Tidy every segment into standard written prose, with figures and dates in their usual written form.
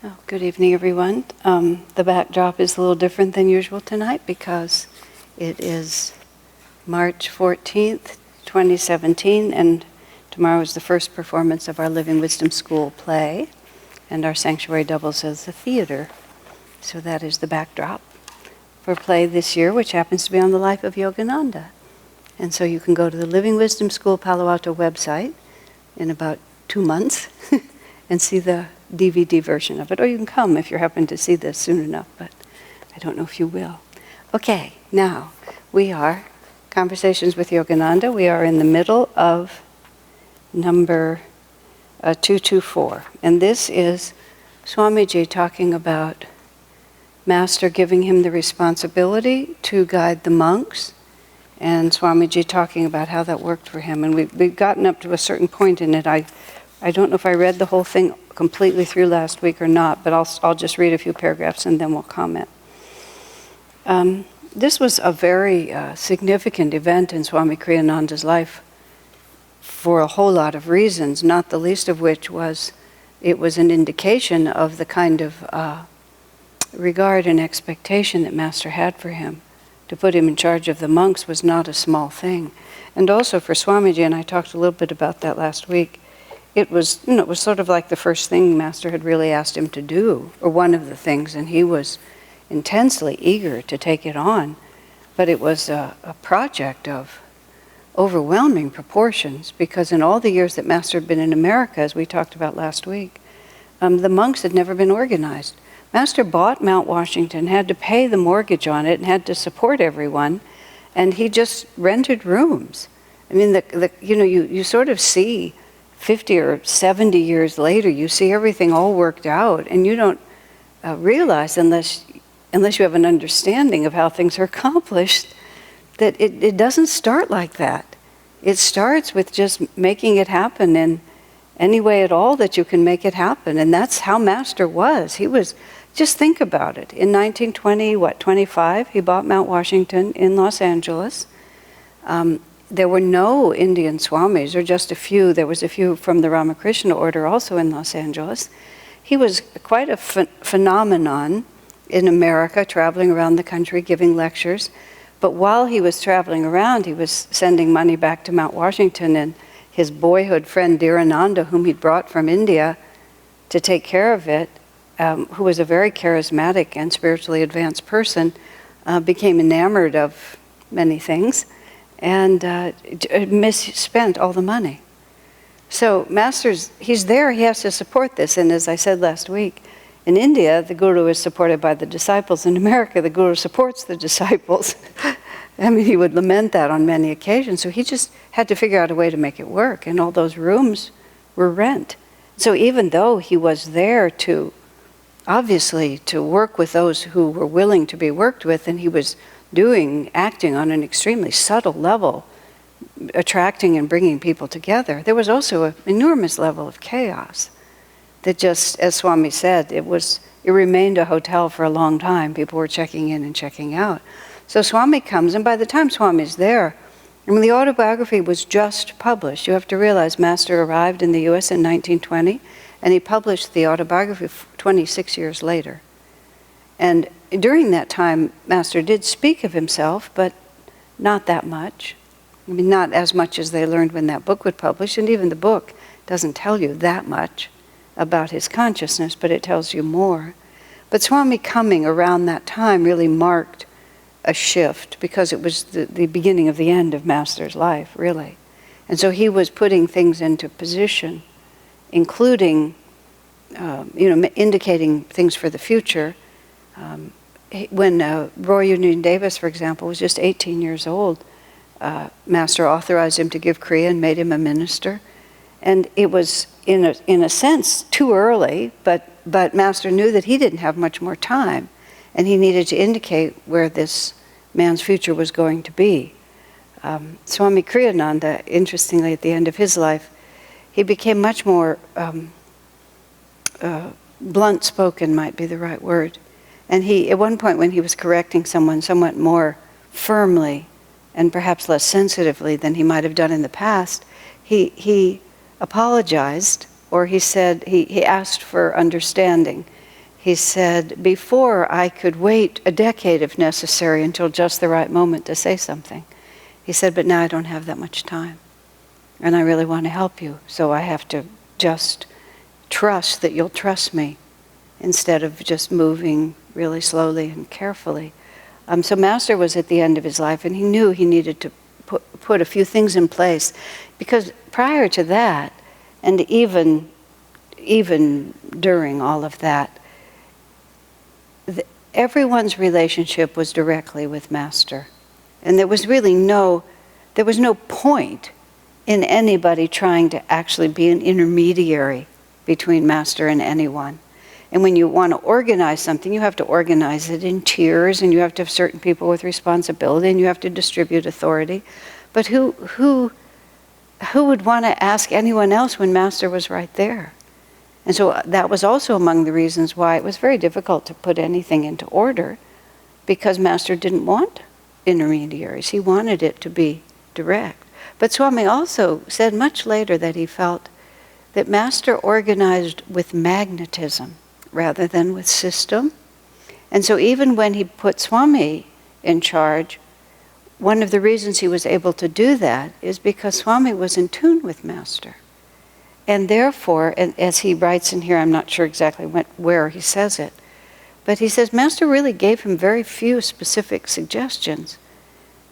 Oh, good evening, everyone. The backdrop is a little different than usual tonight because it is March 14th, 2017, and tomorrow is the first performance of our Living Wisdom School play, and our sanctuary doubles as the theater. So that is the backdrop for play this year, which happens to be on the life of Yogananda. And so you can go to the Living Wisdom School Palo Alto website in about 2 months and see the DVD version of it, or you can come if you happen to see this soon enough, but I don't know if you will. Okay, now we are Conversations with Yogananda. We are in the middle of number 224, and this is Swamiji talking about Master giving him the responsibility to guide the monks, and Swamiji talking about how that worked for him. And we've gotten up to a certain point in it. I don't know if I read the whole thing completely through last week or not, but I'll just read a few paragraphs and then we'll comment. This was a very significant event in Swami Kriyananda's life for a whole lot of reasons, not the least of which was it was an indication of the kind of regard and expectation that Master had for him. To put him in charge of the monks was not a small thing. And also for Swamiji, and I talked a little bit about that last week, it was sort of like the first thing Master had really asked him to do, or one of the things, and he was intensely eager to take it on. But it was a project of overwhelming proportions, because in all the years that Master had been in America, as we talked about last week, the monks had never been organized. Master bought Mount Washington, had to pay the mortgage on it, and had to support everyone, and he just rented rooms. I mean, you sort of see 50 or 70 years later, you see everything all worked out, and you don't realize, unless you have an understanding of how things are accomplished, that it doesn't start like that. It starts with just making it happen in any way at all that you can make it happen, and that's how Master was. He was, just think about it. In 1925, he bought Mount Washington in Los Angeles. There were no Indian Swamis, or just a few. There was a few from the Ramakrishna order also in Los Angeles. He was quite a phenomenon in America, traveling around the country, giving lectures. But while he was traveling around, he was sending money back to Mount Washington, and his boyhood friend, Ananda, whom he'd brought from India to take care of it, who was a very charismatic and spiritually advanced person, became enamored of many things, and misspent all the money. So he's there, he has to support this. And as I said last week, in India, the Guru is supported by the disciples. In America, the Guru supports the disciples. I mean, he would lament that on many occasions. So he just had to figure out a way to make it work. And all those rooms were rent. So even though he was there obviously to work with those who were willing to be worked with, and he was acting on an extremely subtle level, attracting and bringing people together, there was also an enormous level of chaos that just, as Swami said, it remained a hotel for a long time. People were checking in and checking out. So Swami comes, and by the time Swami's there, I mean, the autobiography was just published. You have to realize Master arrived in the US in 1920, and he published the autobiography 26 years later. And during that time, Master did speak of himself, but not that much. I mean, not as much as they learned when that book was published, and even the book doesn't tell you that much about his consciousness, but it tells you more. But Swami coming around that time really marked a shift, because it was the beginning of the end of Master's life, really. And so he was putting things into position, including, indicating things for the future. When Roy Union Davis, for example, was just 18 years old, Master authorized him to give Kriya and made him a minister. And it was, in a sense, too early, but Master knew that he didn't have much more time, and he needed to indicate where this man's future was going to be. Swami Kriyananda, interestingly, at the end of his life, he became much more blunt-spoken, might be the right word. And he, at one point when he was correcting someone somewhat more firmly and perhaps less sensitively than he might have done in the past, he apologized, or he said, he asked for understanding. he said, before I could wait a decade if necessary until just the right moment to say something. He said, but now I don't have that much time. And I really want to help you, so I have to just trust that you'll trust me instead of just moving really slowly and carefully. So Master was at the end of his life, and he knew he needed to put a few things in place, because prior to that, and even during all of that, everyone's relationship was directly with Master. And there was really no point in anybody trying to actually be an intermediary between Master and anyone. And when you want to organize something, you have to organize it in tiers, and you have to have certain people with responsibility, and you have to distribute authority. But who would want to ask anyone else when Master was right there? And so that was also among the reasons why it was very difficult to put anything into order, because Master didn't want intermediaries. He wanted it to be direct. But Swami also said much later that he felt that Master organized with magnetism rather than with system. And so even when he put Swami in charge, one of the reasons he was able to do that is because Swami was in tune with Master. And therefore, and as he writes in here, I'm not sure exactly where he says it, but he says Master really gave him very few specific suggestions,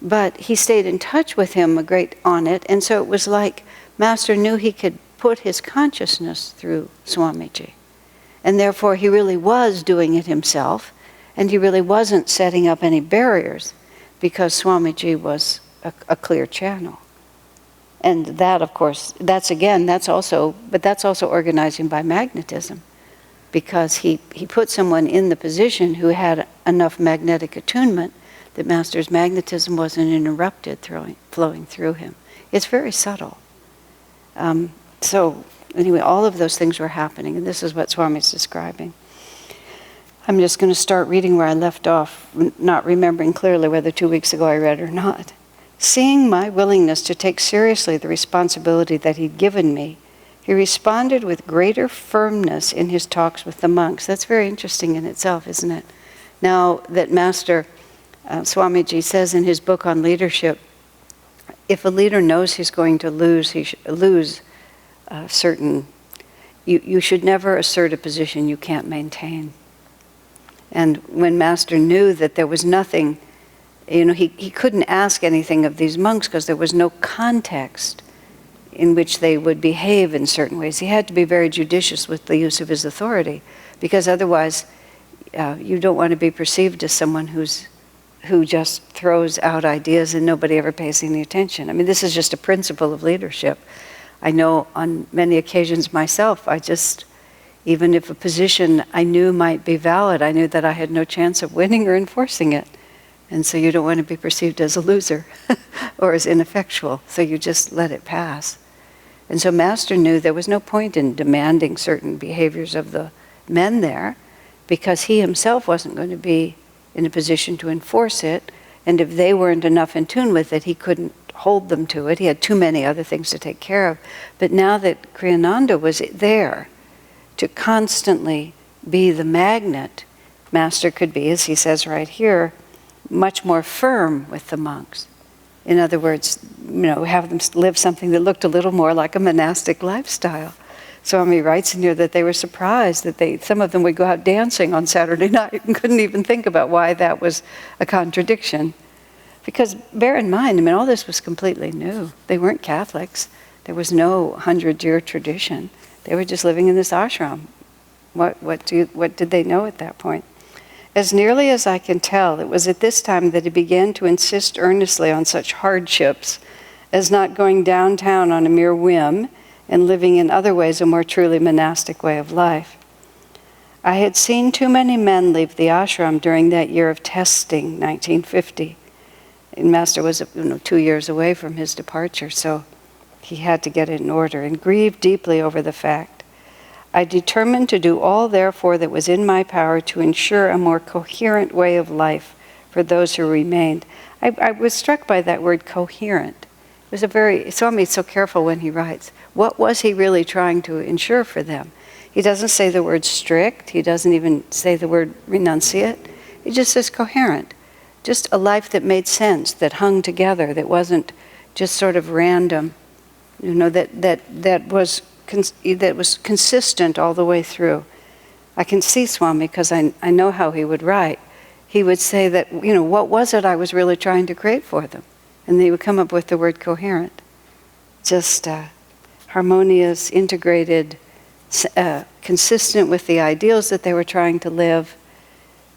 but he stayed in touch with him a great on it, and so it was like Master knew he could put his consciousness through Swamiji. And therefore he really was doing it himself, and he really wasn't setting up any barriers, because Swamiji was a clear channel. And that, of course, that's also organizing by magnetism, because he put someone in the position who had enough magnetic attunement that Master's magnetism wasn't interrupted flowing through him. It's very subtle. So anyway, all of those things were happening, and this is what Swami's describing. I'm just going to start reading where I left off, not remembering clearly whether 2 weeks ago I read or not. Seeing my willingness to take seriously the responsibility that he'd given me, he responded with greater firmness in his talks with the monks. That's very interesting in itself, isn't it? Now that Master Swamiji says in his book on leadership, if a leader knows he's going to lose, you should never assert a position you can't maintain. And when Master knew that there was nothing, he couldn't ask anything of these monks because there was no context in which they would behave in certain ways. He had to be very judicious with the use of his authority, because otherwise you don't want to be perceived as someone who just throws out ideas and nobody ever pays any attention. I mean, this is just a principle of leadership. I know on many occasions myself, even if a position I knew might be valid, I knew that I had no chance of winning or enforcing it. And so you don't want to be perceived as a loser or as ineffectual, so you just let it pass. And so Master knew there was no point in demanding certain behaviors of the men there, because he himself wasn't going to be in a position to enforce it, and if they weren't enough in tune with it, he couldn't hold them to it. He had too many other things to take care of. But now that Kriyananda was there to constantly be the magnet, Master could be, as he says right here, much more firm with the monks. In other words, have them live something that looked a little more like a monastic lifestyle. Swami writes in here that they were surprised that some of them would go out dancing on Saturday night and couldn't even think about why that was a contradiction. Because bear in mind, all this was completely new. They weren't Catholics. There was no 100-year tradition. They were just living in this ashram. What did they know at that point? As nearly as I can tell, it was at this time that he began to insist earnestly on such hardships as not going downtown on a mere whim and living in other ways a more truly monastic way of life. I had seen too many men leave the ashram during that year of testing, 1950. And Master was 2 years away from his departure, so he had to get it in order, and grieved deeply over the fact. I determined to do all, therefore, that was in my power to ensure a more coherent way of life for those who remained. I was struck by that word, coherent. It was Swami is so careful when he writes. What was he really trying to ensure for them? He doesn't say the word strict. He doesn't even say the word renunciate. He just says coherent. Just a life that made sense, that hung together, that wasn't just sort of random, that was consistent all the way through. I can see Swami because I know how he would write. He would say that, what was it I was really trying to create for them? And they would come up with the word coherent. Just harmonious, integrated, consistent with the ideals that they were trying to live.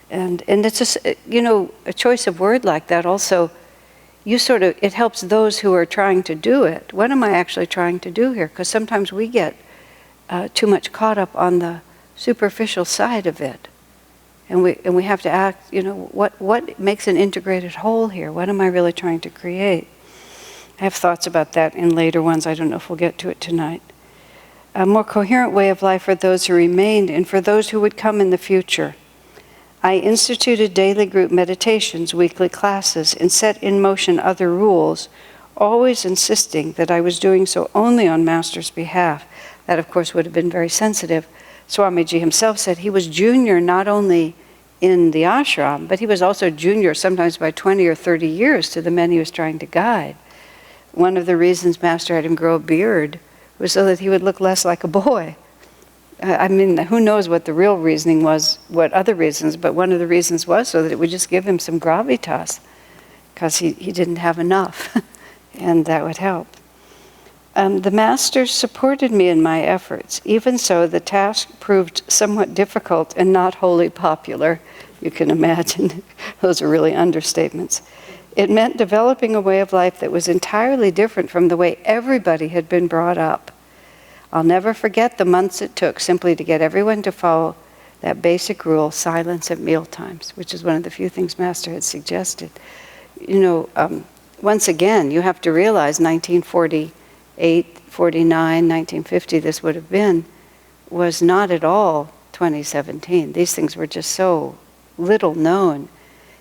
And it's just, a choice of word like that also, it helps those who are trying to do it. What am I actually trying to do here? Because sometimes we get too much caught up on the superficial side of it. And we have to act, what makes an integrated whole here? What am I really trying to create? I have thoughts about that in later ones. I don't know if we'll get to it tonight. A more coherent way of life for those who remained and for those who would come in the future. I instituted daily group meditations, weekly classes, and set in motion other rules, always insisting that I was doing so only on Master's behalf. That, of course, would have been very sensitive. Swamiji himself said he was junior not only in the ashram, but he was also junior sometimes by 20 or 30 years to the men he was trying to guide. One of the reasons Master had him grow a beard was so that he would look less like a boy. Who knows what the real reasoning was, what other reasons, but one of the reasons was so that it would just give him some gravitas, because he didn't have enough, and that would help. The Master supported me in my efforts. Even so, the task proved somewhat difficult and not wholly popular. You can imagine, those are really understatements. It meant developing a way of life that was entirely different from the way everybody had been brought up. I'll never forget the months it took simply to get everyone to follow that basic rule, silence at meal times, which is one of the few things Master had suggested. Once again, you have to realize 1948, 49, 1950, this would have been, was not at all 2017. These things were just so little known.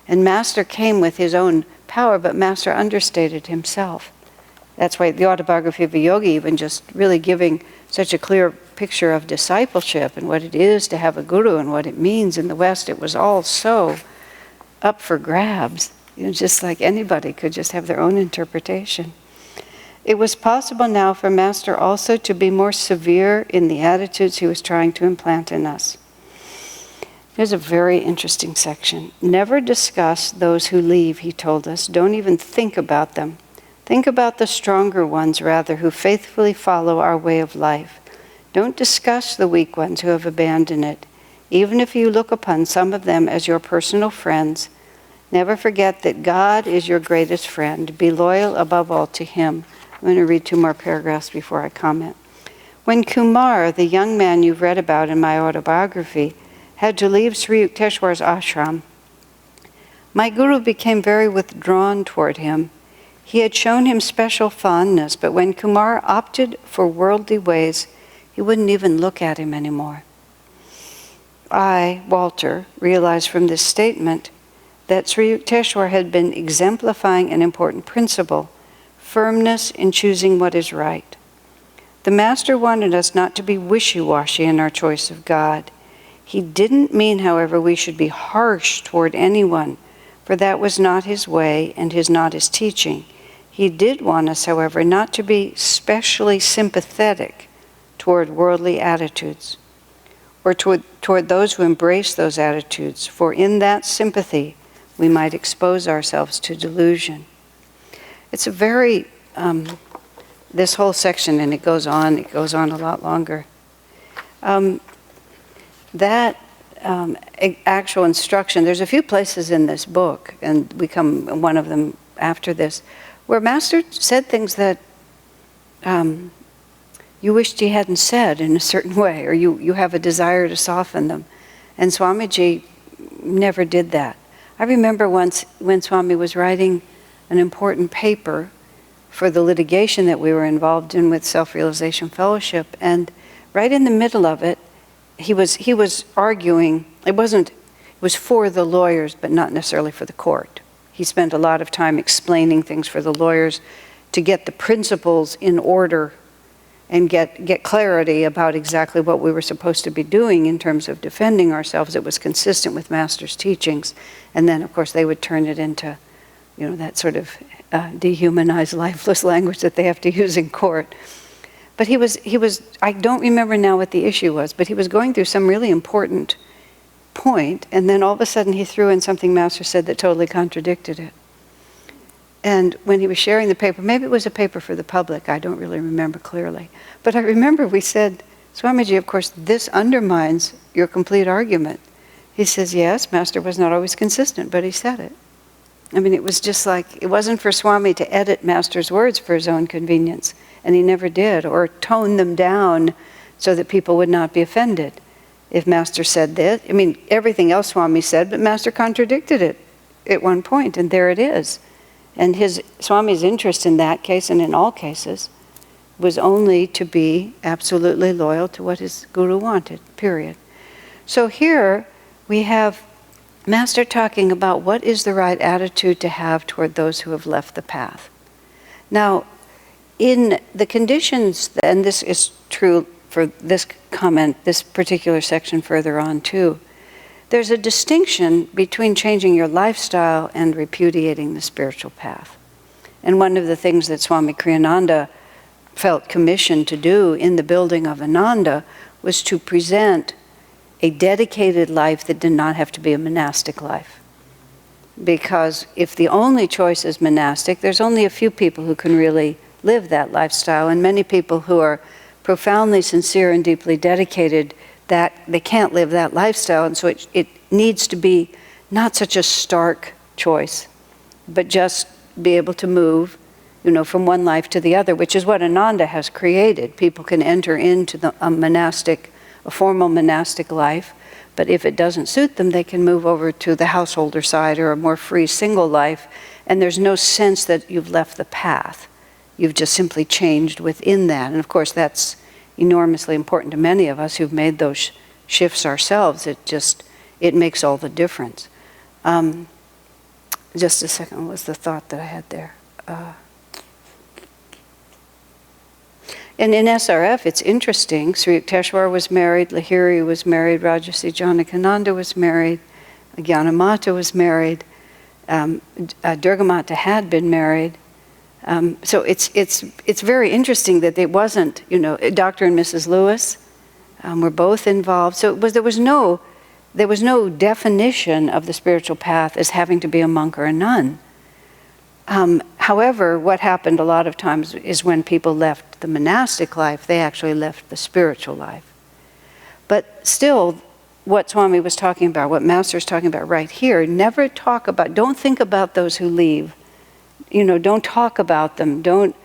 And Master came with his own power, but Master understated himself. That's why the autobiography of a yogi, even just really giving such a clear picture of discipleship and what it is to have a guru and what it means in the West, it was all so up for grabs. Just like anybody could just have their own interpretation. It was possible now for Master also to be more severe in the attitudes he was trying to implant in us. Here's a very interesting section. Never discuss those who leave, he told us. Don't even think about them. Think about the stronger ones, rather, who faithfully follow our way of life. Don't discuss the weak ones who have abandoned it. Even if you look upon some of them as your personal friends, never forget that God is your greatest friend. Be loyal above all to Him. I'm going to read 2 more paragraphs before I comment. When Kumar, the young man you've read about in my autobiography, had to leave Sri Yukteswar's ashram, my guru became very withdrawn toward him. He had shown him special fondness, but when Kumar opted for worldly ways, he wouldn't even look at him anymore. I, Walter, realized from this statement that Sri Yukteswar had been exemplifying an important principle, firmness in choosing what is right. The Master wanted us not to be wishy-washy in our choice of God. He didn't mean, however, we should be harsh toward anyone, for that was not his way and not his teaching. He did want us, however, not to be specially sympathetic toward worldly attitudes, or toward those who embrace those attitudes, for in that sympathy we might expose ourselves to delusion. It's a very, this whole section, and it goes on a lot longer. Actual instruction, there's a few places in this book, and we come one of them after this, where Master said things that you wished he hadn't said in a certain way, or you have a desire to soften them. And Swamiji never did that. I remember once when Swami was writing an important paper for the litigation that we were involved in with Self-Realization Fellowship, and right in the middle of it, he was arguing. It was for the lawyers, but not necessarily for the court. He spent a lot of time explaining things for the lawyers to get the principles in order and get clarity about exactly what we were supposed to be doing in terms of defending ourselves. It was consistent with Master's teachings. And then, of course, they would turn it into, that sort of dehumanized, lifeless language that they have to use in court. But he was, I don't remember now what the issue was, but he was going through some really important point, and then all of a sudden he threw in something Master said that totally contradicted it. And when he was sharing the paper, maybe it was a paper for the public, I don't really remember clearly. But I remember we said, Swamiji, of course, this undermines your complete argument. He says, yes, Master was not always consistent, but he said it. I mean, it was just like, it wasn't for Swami to edit Master's words for his own convenience, and he never did, or tone them down so that people would not be offended. If Master said that, I mean, everything else Swami said, but Master contradicted it at one point, and there it is. And Swami's interest in that case, and in all cases, was only to be absolutely loyal to what his guru wanted, period. So here we have Master talking about what is the right attitude to have toward those who have left the path. Now, in the conditions, and this is true for this comment, this particular section further on too, there's a distinction between changing your lifestyle and repudiating the spiritual path. And one of the things that Swami Kriyananda felt commissioned to do in the building of Ananda was to present a dedicated life that did not have to be a monastic life. Because if the only choice is monastic, there's only a few people who can really live that lifestyle, and many people who are profoundly sincere and deeply dedicated, that they can't live that lifestyle, and so it needs to be not such a stark choice, but just be able to move, from one life to the other, which is what Ananda has created. People can enter into a formal monastic life, but if it doesn't suit them, they can move over to the householder side or a more free single life, and there's no sense that you've left the path. You've just simply changed within that. And of course, that's enormously important to many of us who've made those shifts ourselves. It makes all the difference. Just a second, what was the thought that I had there? And in SRF, it's interesting. Sri Yukteswar was married, Lahiri was married, Rajarsi Janakananda was married, Gyanamata was married, Durgamata had been married. So it's very interesting that it wasn't, Dr. and Mrs. Lewis were both involved. So there was no definition of the spiritual path as having to be a monk or a nun. However, what happened a lot of times is when people left the monastic life, they actually left the spiritual life. But still, what Swami was talking about, what Master's talking about right here, don't think about those who leave. Don't talk about them. Don't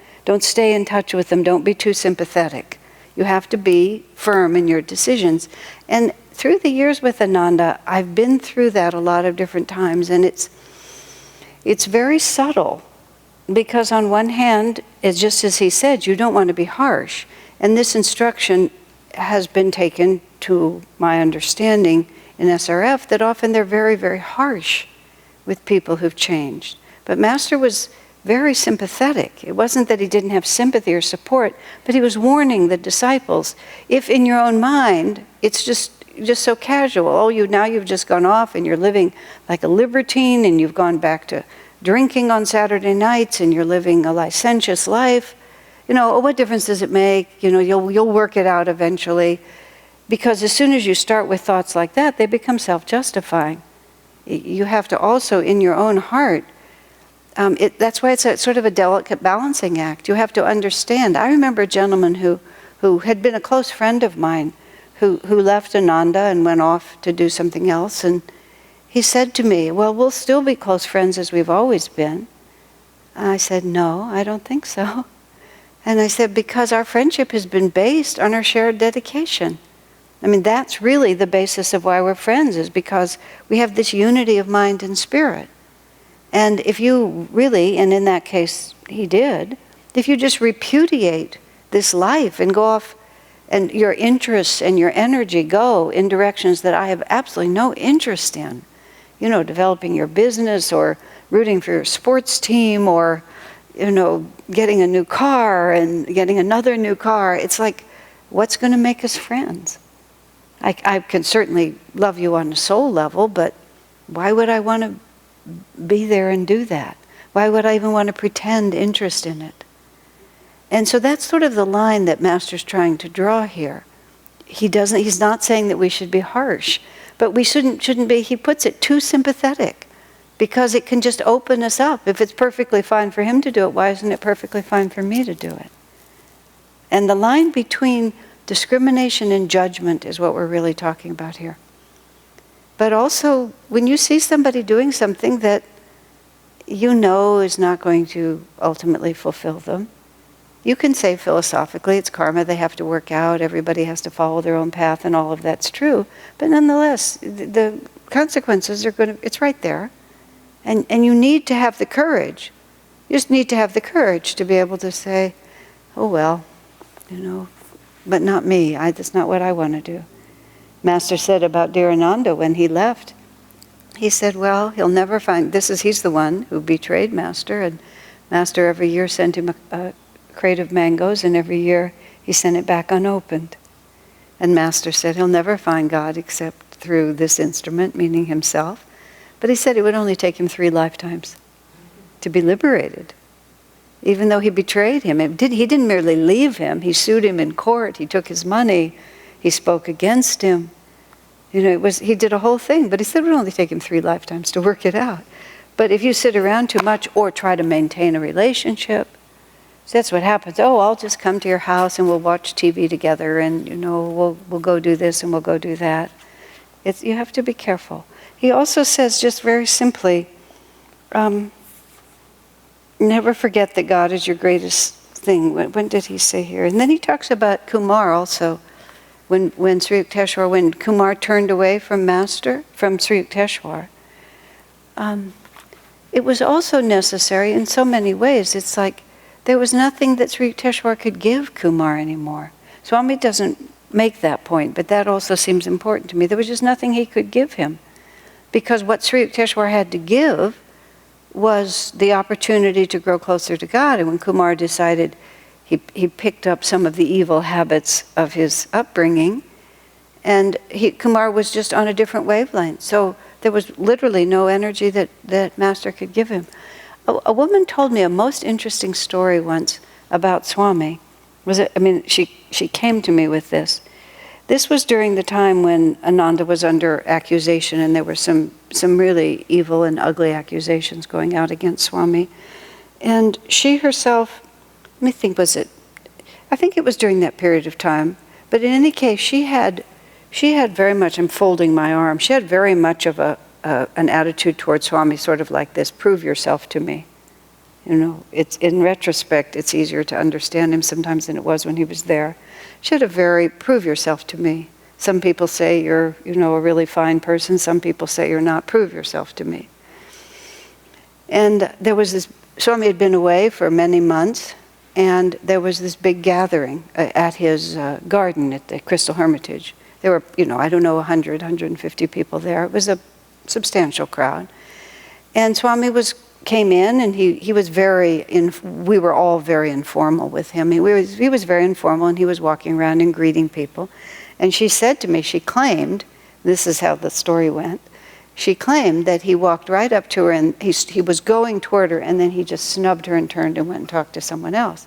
stay in touch with them. Don't be too sympathetic. You have to be firm in your decisions. And through the years with Ananda, I've been through that a lot of different times, and it's very subtle. Because on one hand, it's just as he said, you don't want to be harsh. And this instruction has been taken, to my understanding, in SRF, that often they're very, very harsh with people who've changed. But Master was very sympathetic. It wasn't that he didn't have sympathy or support, but he was warning the disciples, if in your own mind, it's just so casual, now you've just gone off and you're living like a libertine and you've gone back to drinking on Saturday nights and you're living a licentious life, what difference does it make? You'll work it out eventually. Because as soon as you start with thoughts like that, they become self-justifying. You have to also, in your own heart, that's why it's sort of a delicate balancing act. You have to understand. I remember a gentleman who had been a close friend of mine who left Ananda and went off to do something else. And he said to me, well, we'll still be close friends as we've always been. I said, no, I don't think so. And I said, because our friendship has been based on our shared dedication. I mean, that's really the basis of why we're friends, is because we have this unity of mind and spirit. And if you really, and in that case he did, if you just repudiate this life and go off, and your interests and your energy go in directions that I have absolutely no interest in, developing your business or rooting for your sports team or, getting a new car and getting another new car. It's like, what's going to make us friends? I can certainly love you on a soul level, but why would I want to be there and do that? Why would I even want to pretend interest in it? And so that's sort of the line that Master's trying to draw here. He's not saying that we should be harsh, but we shouldn't be, he puts it, too sympathetic, because it can just open us up. If it's perfectly fine for him to do it, why isn't it perfectly fine for me to do it? And the line between discrimination and judgment is what we're really talking about here. But also, when you see somebody doing something that is not going to ultimately fulfill them, you can say philosophically, it's karma, they have to work out, everybody has to follow their own path, and all of that's true. But nonetheless, the consequences are it's right there. And you need to have the courage. You just need to have the courage to be able to say, oh well, but not me. That's not what I want to do. Master said about dear Ananda when he left, he said, well, he'll never find, he's the one who betrayed Master, and Master every year sent him a crate of mangoes, and every year he sent it back unopened. And Master said he'll never find God except through this instrument, meaning himself. But he said it would only take him 3 lifetimes to be liberated. Even though he betrayed him, he didn't merely leave him, he sued him in court, he took his money, he spoke against him. He did a whole thing, but he said it would only take him 3 lifetimes to work it out. But if you sit around too much or try to maintain a relationship, that's what happens. Oh, I'll just come to your house and we'll watch TV together, and we'll go do this and we'll go do that. You have to be careful. He also says, just very simply, never forget that God is your greatest thing. When did he say here? And then he talks about Kumar also. When Sri Yukteswar, when Kumar turned away from Master, from Sri Yukteswar, it was also necessary in so many ways. It's like there was nothing that Sri Yukteswar could give Kumar anymore. Swami doesn't make that point, but that also seems important to me. There was just nothing he could give him. Because what Sri Yukteswar had to give was the opportunity to grow closer to God. And when Kumar decided, he picked up some of the evil habits of his upbringing, and Kumar was just on a different wavelength. So there was literally no energy that Master could give him. A woman told me a most interesting story once about Swami. She came to me with this. This was during the time when Ananda was under accusation, and there were some really evil and ugly accusations going out against Swami. And she herself, let me think, I think it was during that period of time, but in any case, she had very much, I'm folding my arm, she had very much of an attitude towards Swami, sort of like this, prove yourself to me. It's in retrospect, it's easier to understand him sometimes than it was when he was there. She had a very, prove yourself to me. Some people say you're, a really fine person. Some people say you're not. Prove yourself to me. And there was this, Swami had been away for many months, and there was this big gathering at his garden at the Crystal Hermitage. There were, 100, 150 people there. It was a substantial crowd. And Swami came in, and he was we were all very informal with him. He was very informal, and he was walking around and greeting people. And she said to me, she claimed, this is how the story went, she claimed that he walked right up to her, and he was going toward her, and then he just snubbed her and turned and went and talked to someone else.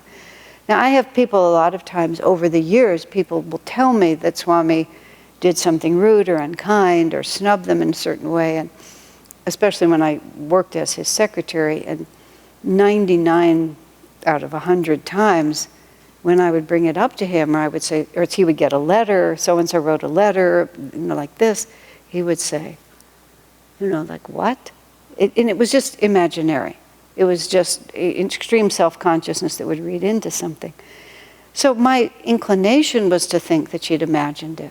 Now, I have people a lot of times over the years, people will tell me that Swami did something rude or unkind or snubbed them in a certain way, and especially when I worked as his secretary, and 99 out of 100 times when I would bring it up to him, or I would say, or he would get a letter, so-and-so wrote a letter, like this, he would say, like what? And it was just imaginary. It was just extreme self-consciousness that would read into something. So my inclination was to think that she'd imagined it.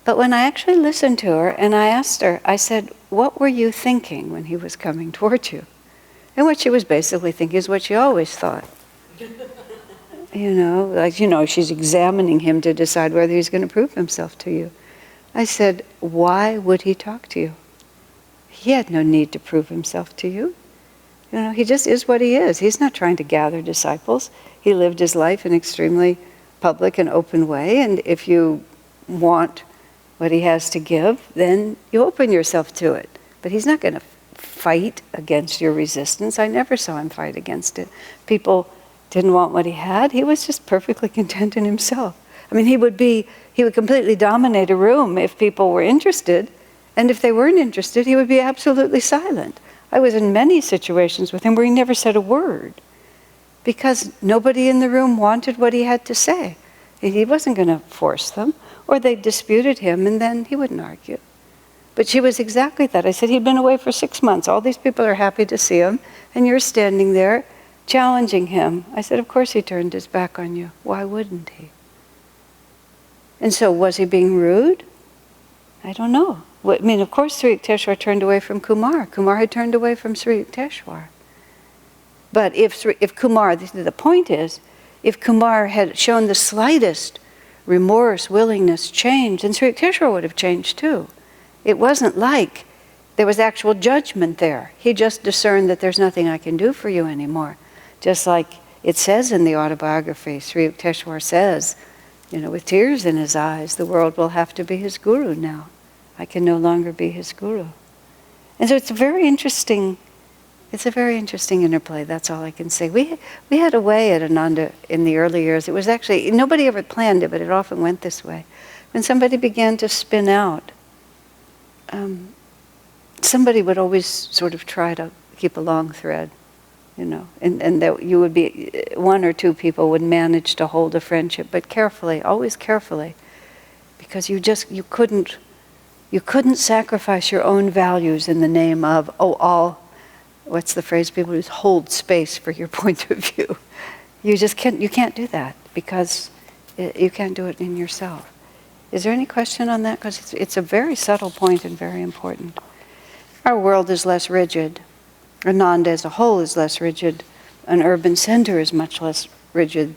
But when I actually listened to her and I asked her, I said, what were you thinking when he was coming towards you? And what she was basically thinking is what she always thought. She's examining him to decide whether he's going to prove himself to you. I said, why would he talk to you? He had no need to prove himself to you. He just is what he is. He's not trying to gather disciples. He lived his life in an extremely public and open way, and if you want what he has to give, then you open yourself to it. But he's not going to fight against your resistance. I never saw him fight against it. People didn't want what he had. He was just perfectly content in himself. I mean, he would completely dominate a room if people were interested, and if they weren't interested, he would be absolutely silent. I was in many situations with him where he never said a word, because nobody in the room wanted what he had to say. He wasn't going to force them, or they disputed him, and then he wouldn't argue. But she was exactly that. I said, he'd been away for 6 months. All these people are happy to see him, and you're standing there challenging him. I said, of course he turned his back on you. Why wouldn't he? And so was he being rude? I don't know. I mean, of course Sri Yukteswar turned away from Kumar. Kumar had turned away from Sri Yukteswar. But if Kumar, the point is, if Kumar had shown the slightest remorse, willingness, change, then Sri Yukteswar would have changed too. It wasn't like there was actual judgment there. He just discerned that there's nothing I can do for you anymore. Just like it says in the autobiography, Sri Yukteswar says, with tears in his eyes, the world will have to be his guru now. I can no longer be his guru. And so it's a very interesting interplay, that's all I can say. We had a way at Ananda in the early years. It was actually, nobody ever planned it, but it often went this way. When somebody began to spin out, somebody would always sort of try to keep a long thread, and that you would be, one or two people would manage to hold a friendship, but carefully, always carefully, because you couldn't sacrifice your own values in the name of, what's the phrase people use, hold space for your point of view. You can't do that, because you can't do it in yourself. Is there any question on that? Because it's a very subtle point and very important. Our world is less rigid. Ananda as a whole is less rigid. An urban center is much less rigid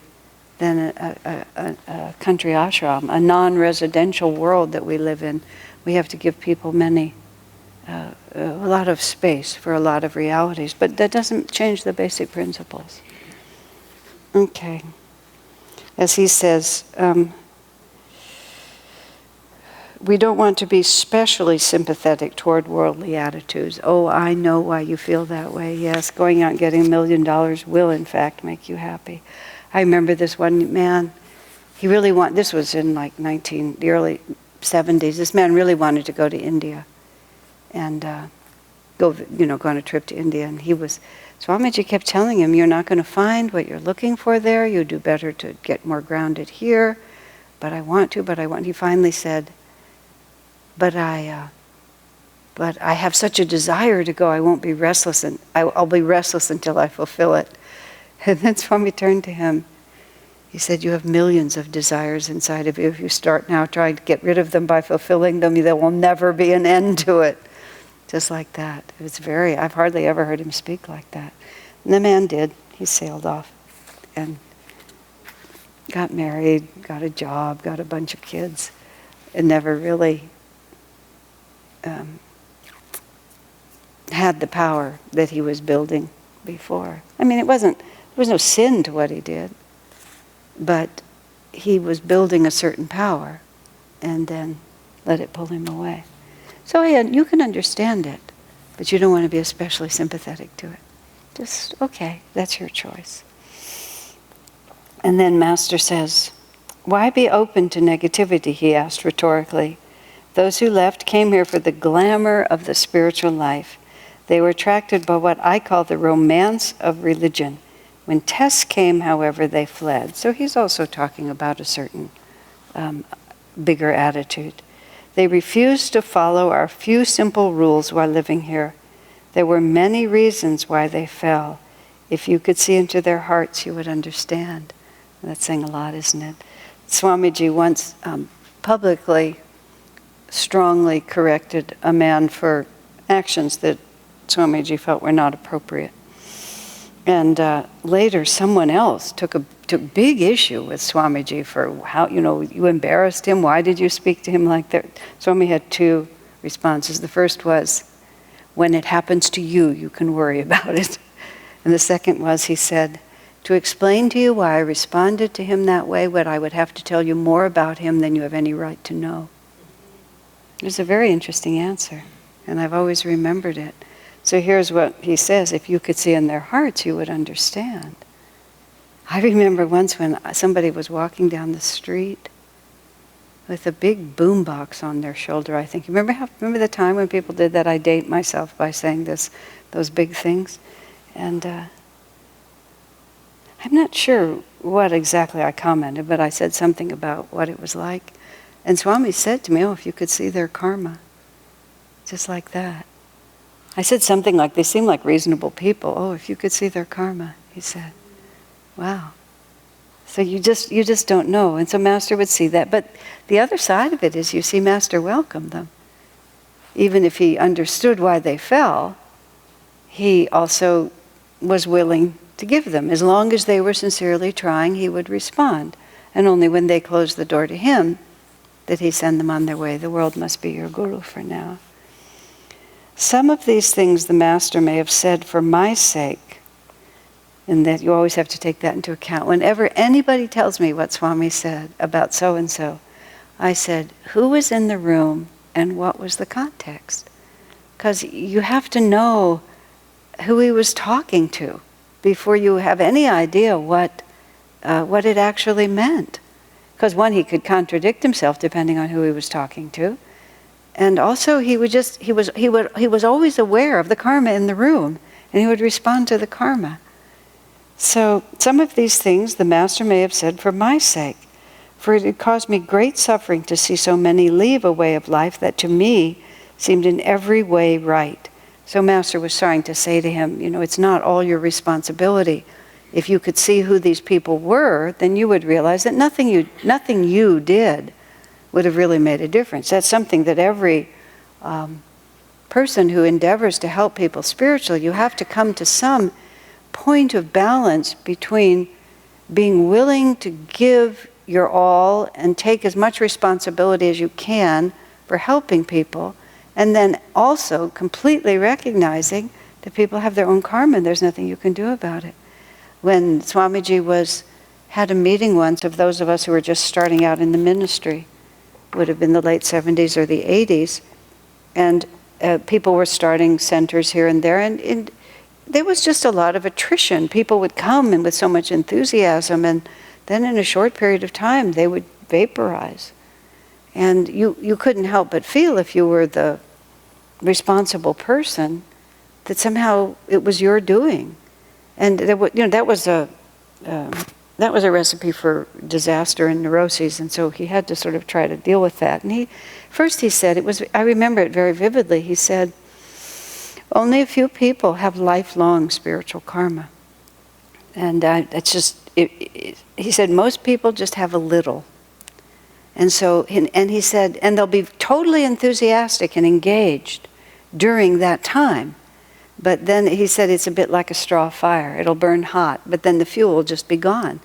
than a country ashram, a non-residential world that we live in. We have to give people a lot of space for a lot of realities, but that doesn't change the basic principles. Okay. As he says, we don't want to be specially sympathetic toward worldly attitudes. Oh, I know why you feel that way. Yes, going out and getting $1 million will, in fact, make you happy. I remember this one man, this was in like the early 70s. This man really wanted to go to India and go on a trip to India. And Swamiji kept telling him, you're not going to find what you're looking for there. You do better to get more grounded here. But I want to. He finally said, But I have such a desire to go, I won't be restless, and I'll be restless until I fulfill it. And then Swami turned to him. He said, you have millions of desires inside of you. If you start now trying to get rid of them by fulfilling them, there will never be an end to it. Just like that. I've hardly ever heard him speak like that. And the man did. He sailed off and got married, got a job, got a bunch of kids, and never really had the power that he was building before. I mean, there was no sin to what he did, but he was building a certain power and then let it pull him away. So you can understand it, but you don't want to be especially sympathetic to it. Just, okay, that's your choice. And then Master says, why be open to negativity, he asked rhetorically. Those who left came here for the glamour of the spiritual life. They were attracted by what I call the romance of religion. When tests came, however, they fled. So he's also talking about a certain bigger attitude. They refused to follow our few simple rules while living here. There were many reasons why they fell. If you could see into their hearts, you would understand. That's saying a lot, isn't it? Swamiji once publicly, strongly corrected a man for actions that Swamiji felt were not appropriate. And later, someone else took big issue with Swamiji for how, you embarrassed him. Why did you speak to him like that? Swami had two responses. The first was, when it happens to you, you can worry about it. And the second was, he said, to explain to you why I responded to him that way, what I would have to tell you more about him than you have any right to know. It was a very interesting answer, and I've always remembered it. So here's what he says, if you could see in their hearts, you would understand. I remember once when somebody was walking down the street with a big boombox on their shoulder, I think. Remember the time when people did that? I date myself by saying those big things. And I'm not sure what exactly I commented, but I said something about what it was like. And Swami said to me, oh, if you could see their karma. Just like that. I said something like, they seem like reasonable people. Oh, if you could see their karma, he said. Wow. So you just don't know. And so Master would see that. But the other side of it is you see Master welcome them. Even if he understood why they fell, he also was willing to give them. As long as they were sincerely trying, he would respond. And only when they closed the door to him did he send them on their way. The world must be your guru for now. Some of these things the Master may have said for my sake, and that you always have to take that into account. Whenever anybody tells me what Swami said about so-and-so, I said, who was in the room and what was the context? Because you have to know who he was talking to before you have any idea what it actually meant. Because one, he could contradict himself depending on who he was talking to. And also he was always aware of the karma in the room, and he would respond to the karma. So some of these things the Master may have said for my sake, for it had caused me great suffering to see so many leave a way of life that to me seemed in every way right. So Master was trying to say to him, it's not all your responsibility. If you could see who these people were, then you would realize that nothing you did would have really made a difference. That's something that every person who endeavors to help people spiritually, you have to come to some point of balance between being willing to give your all and take as much responsibility as you can for helping people, and then also completely recognizing that people have their own karma and there's nothing you can do about it. When Swamiji had a meeting once of those of us who were just starting out in the ministry, would have been the late 70s or the 80s, and people were starting centers here and there, and there was just a lot of attrition. People would come and with so much enthusiasm, and then in a short period of time they would vaporize. And you couldn't help but feel, if you were the responsible person, that somehow it was your doing. And that was a recipe for disaster and neuroses, and so he had to sort of try to deal with that. And first he said, I remember it very vividly, he said, only a few people have lifelong spiritual karma. And he said, most people just have a little. And so, and he said, and they'll be totally enthusiastic and engaged during that time. But then he said it's a bit like a straw fire. It'll burn hot, but then the fuel will just be gone.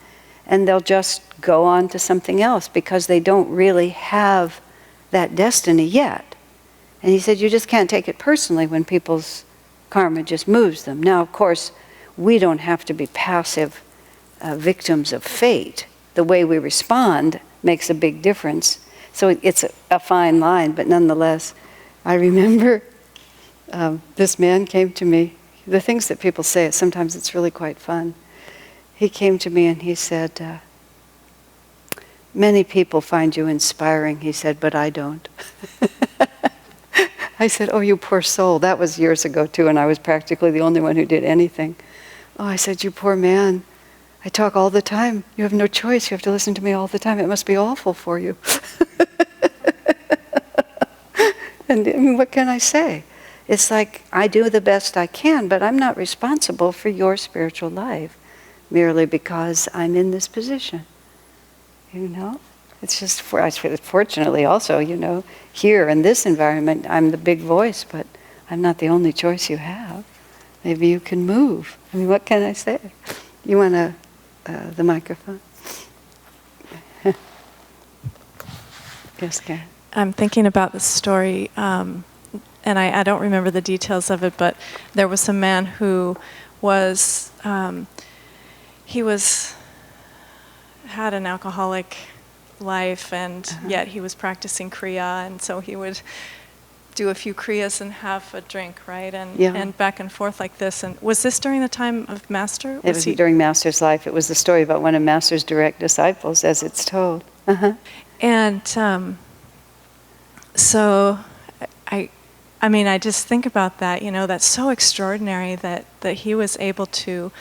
And they'll just go on to something else because they don't really have that destiny yet. And he said you just can't take it personally when people's karma just moves them. Now, of course, we don't have to be passive victims of fate. The way we respond makes a big difference. So it's a fine line, but nonetheless, I remember this man came to me. The things that people say, sometimes it's really quite fun. He came to me and he said, many people find you inspiring, he said, but I don't. I said, oh, you poor soul. That was years ago too, and I was practically the only one who did anything. Oh, I said, you poor man. I talk all the time. You have no choice. You have to listen to me all the time. It must be awful for you. And I mean, what can I say? It's like, I do the best I can, but I'm not responsible for your spiritual life merely because I'm in this position. It's just, fortunately also, here in this environment, I'm the big voice, but I'm not the only choice you have. Maybe you can move. I mean, what can I say? You want the microphone? Yes, Karen. I'm thinking about the story, and I don't remember the details of it, but there was a man who was he had an alcoholic life, and yet he was practicing Kriya, and so he would do a few Kriyas and have a drink, right? And back and forth like this. And was this during the time of Master? It was during Master's life. It was the story about one of Master's direct disciples, as it's told. And so I mean, I just think about that, that's so extraordinary that he was able to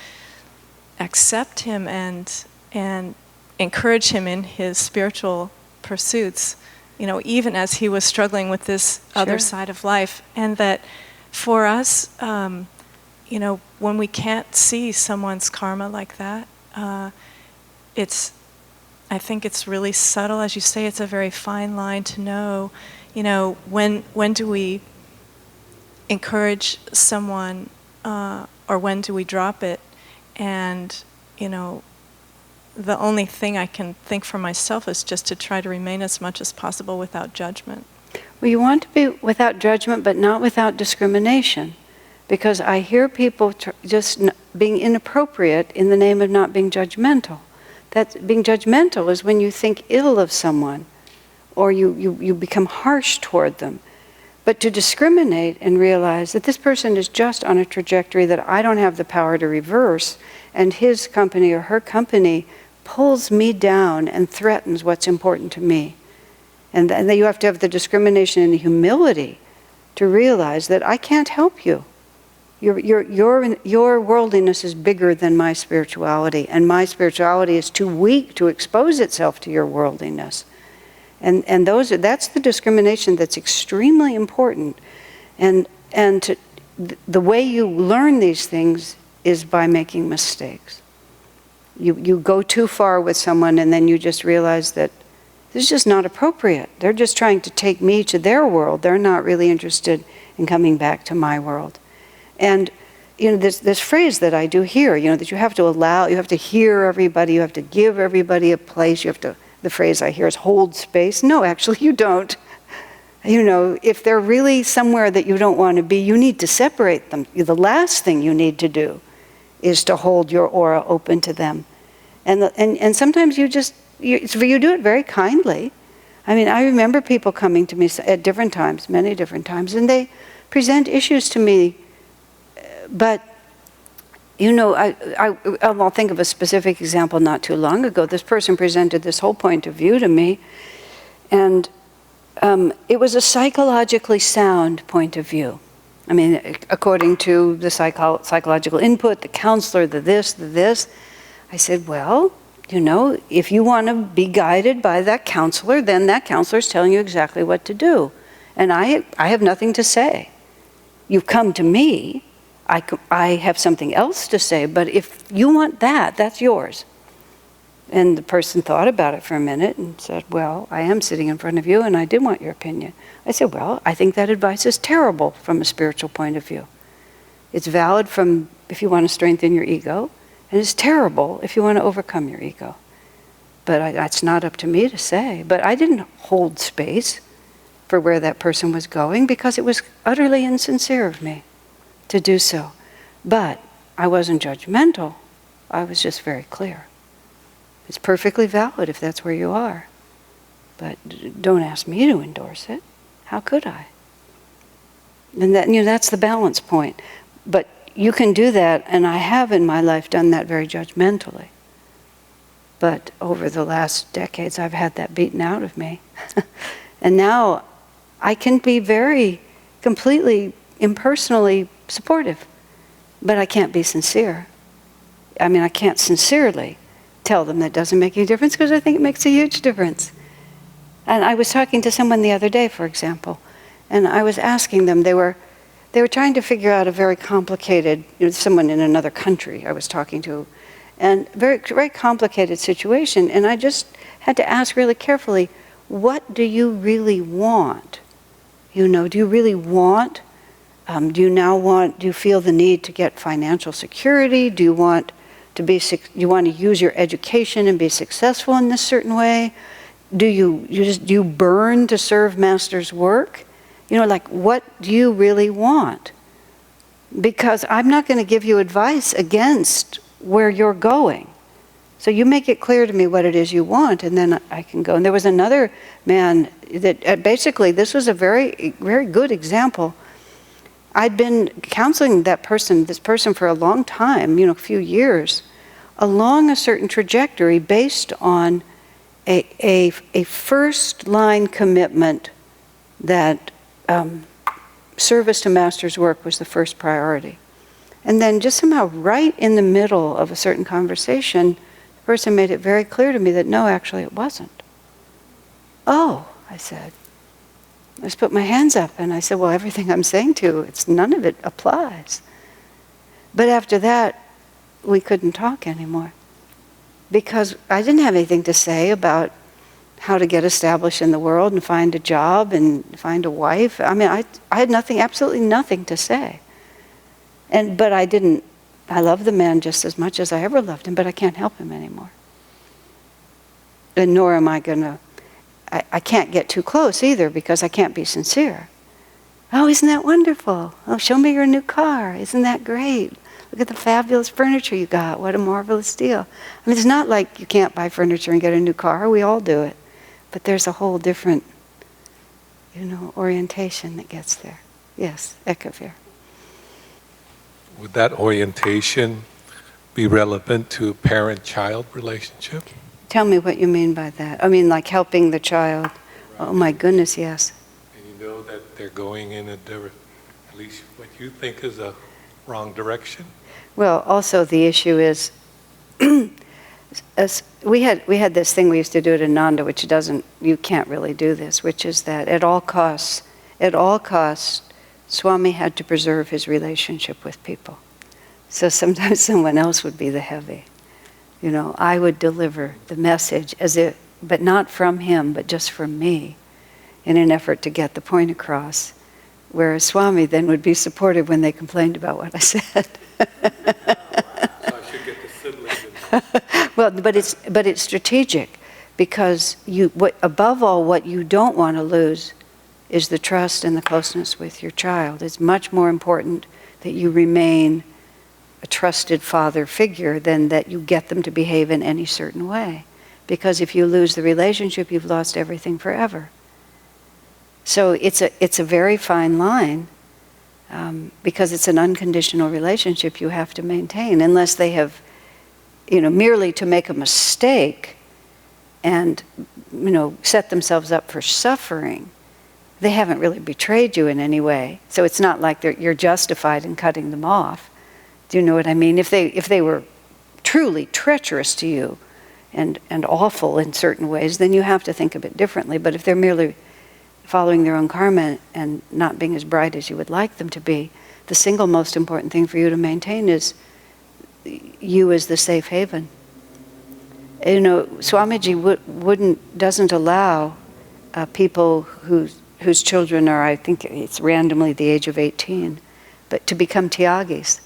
accept him and encourage him in his spiritual pursuits, even as he was struggling with this other side of life. And that for us, when we can't see someone's karma like that, I think it's really subtle. As you say, it's a very fine line to know, when do we encourage someone, or when do we drop it? And, the only thing I can think for myself is just to try to remain as much as possible without judgment. Well, you want to be without judgment, but not without discrimination. Because I hear people just being inappropriate in the name of not being judgmental. That being judgmental is when you think ill of someone, or you become harsh toward them. But to discriminate and realize that this person is just on a trajectory that I don't have the power to reverse, and his company or her company pulls me down and threatens what's important to me. And then you have to have the discrimination and the humility to realize that I can't help you. Your worldliness is bigger than my spirituality, and my spirituality is too weak to expose itself to your worldliness. And that's the discrimination that's extremely important. And the way you learn these things is by making mistakes. You go too far with someone, and then you just realize that this is just not appropriate. They're just trying to take me to their world. They're not really interested in coming back to my world. And this phrase that I do hear, that you have to hear everybody, you have to give everybody a place, the phrase I hear is hold space. No, actually you don't. If they're really somewhere that you don't want to be, you need to separate them. The last thing you need to do is to hold your aura open to them. And sometimes you do it very kindly. I mean, I remember people coming to me at different times, many different times, and they present issues to me. But, I'll think of a specific example not too long ago. This person presented this whole point of view to me, and it was a psychologically sound point of view. I mean, according to the psychological input, the counselor, the this. I said, well, if you want to be guided by that counselor, then that counselor is telling you exactly what to do. And I have nothing to say. You've come to me. I have something else to say, but if you want that, that's yours. And the person thought about it for a minute and said, well, I am sitting in front of you and I did want your opinion. I said, well, I think that advice is terrible from a spiritual point of view. It's valid if you want to strengthen your ego, and it's terrible if you want to overcome your ego. But that's not up to me to say. But I didn't hold space for where that person was going because it was utterly insincere of me to do so. But I wasn't judgmental. I was just very clear. It's perfectly valid if that's where you are. But don't ask me to endorse it. How could I? And that's the balance point. But you can do that, and I have in my life done that very judgmentally. But over the last decades, I've had that beaten out of me. And now I can be very completely impersonally supportive, but I can't be sincere. I mean, I can't sincerely tell them that doesn't make any difference because I think it makes a huge difference. And I was talking to someone the other day, for example, and I was asking them, they were trying to figure out a very complicated, someone in another country I was talking to, and very, very complicated situation, and I just had to ask really carefully, what do you really want? Do you really want? Do you feel the need to get financial security? Do you want to use your education and be successful in this certain way? Do you burn to serve Master's work? What do you really want? because I'm not going to give you advice against where you're going. So you make it clear to me what it is you want, and then I can go. And there was another man that basically, this was a very, very good example. I'd been counseling this person for a long time, a few years, along a certain trajectory based on a first line commitment that service to Master's work was the first priority. And then just somehow right in the middle of a certain conversation, the person made it very clear to me that no, actually it wasn't. Oh, I said. I just put my hands up and I said, well, everything I'm saying to you, none of it applies. But after that, we couldn't talk anymore. Because I didn't have anything to say about how to get established in the world and find a job and find a wife. I mean, I had nothing, absolutely nothing to say. But I love the man just as much as I ever loved him, but I can't help him anymore. And nor am I going to, I can't get too close either because I can't be sincere. Oh, isn't that wonderful? Oh, show me your new car. Isn't that great? Look at the fabulous furniture you got. What a marvelous deal. I mean, it's not like you can't buy furniture and get a new car. We all do it. But there's a whole different, orientation that gets there. Yes, Ekavir. Would that orientation be relevant to parent-child relationship? Tell me what you mean by that. I mean, like helping the child. Right. Oh my goodness, yes. And you know that they're going in a different, at least what you think is a wrong direction? Well, also the issue is, we had this thing we used to do at Ananda, which you can't really do this, which is that at all costs, Swami had to preserve his relationship with people. So sometimes someone else would be the heavy. I would deliver the message but not from him, but just from me, in an effort to get the point across. Whereas Swami then would be supportive when they complained about what I said. So I should get the siblings. Well, but it's strategic, because above all, what you don't want to lose is the trust and the closeness with your child. It's much more important that you remain a trusted father figure than that you get them to behave in any certain way. Because if you lose the relationship, you've lost everything forever. So it's a very fine line, because it's an unconditional relationship you have to maintain, unless they have, merely to make a mistake and, set themselves up for suffering. They haven't really betrayed you in any way. So it's not like you're justified in cutting them off. Do you know what I mean? If they were truly treacherous to you and awful in certain ways, then you have to think a bit differently. But if they're merely following their own karma and not being as bright as you would like them to be, the single most important thing for you to maintain is you as the safe haven. Swamiji doesn't allow people whose children are, I think it's randomly the age of 18, but to become tyagis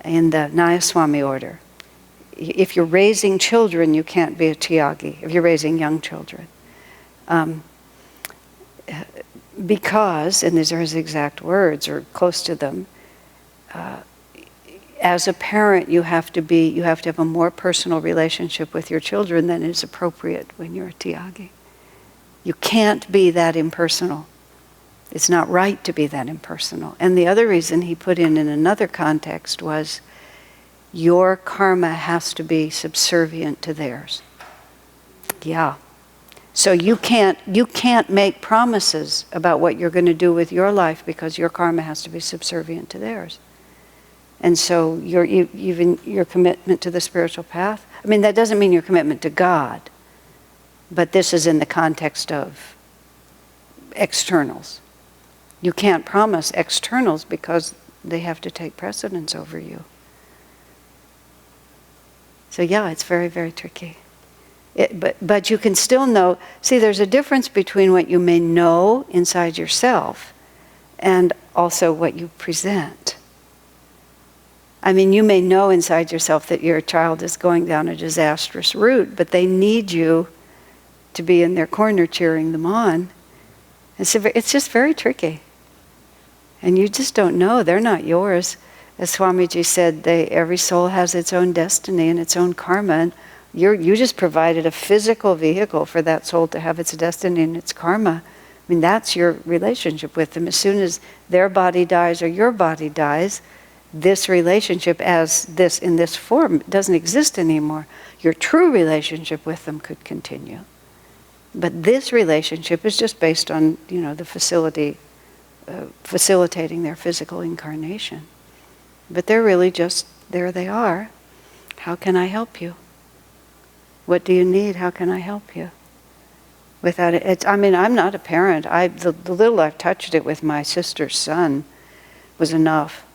in the Nayaswami order. If you're raising children, you can't be a tyagi, if you're raising young children. Because, and these are his exact words, or close to them, as a parent you have to have a more personal relationship with your children than is appropriate when you're a tyagi. You can't be that impersonal. It's not right to be that impersonal. And the other reason he put in another context was your karma has to be subservient to theirs. Yeah. So you can't make promises about what you're going to do with your life because your karma has to be subservient to theirs. And so even your commitment to the spiritual path, that doesn't mean your commitment to God, but this is in the context of externals. You can't promise externals because they have to take precedence over you. So yeah, it's very, very tricky. But you can still know, see, there's a difference between what you may know inside yourself and also what you present. You may know inside yourself that your child is going down a disastrous route, but they need you to be in their corner cheering them on. And so it's just very tricky. And you just don't know. They're not yours. as Swamiji said, every soul has its own destiny and its own karma. And you just provided a physical vehicle for that soul to have its destiny and its karma. I mean, that's your relationship with them. As soon as their body dies or your body dies, this relationship as this in this form doesn't exist anymore. Your true relationship with them could continue. But this relationship is just based on, the facilitating their physical incarnation. But they're really just, there they are. How can I help you? What do you need? How can I help you? Without it, I'm not a parent. The little I've touched it with my sister's son was enough,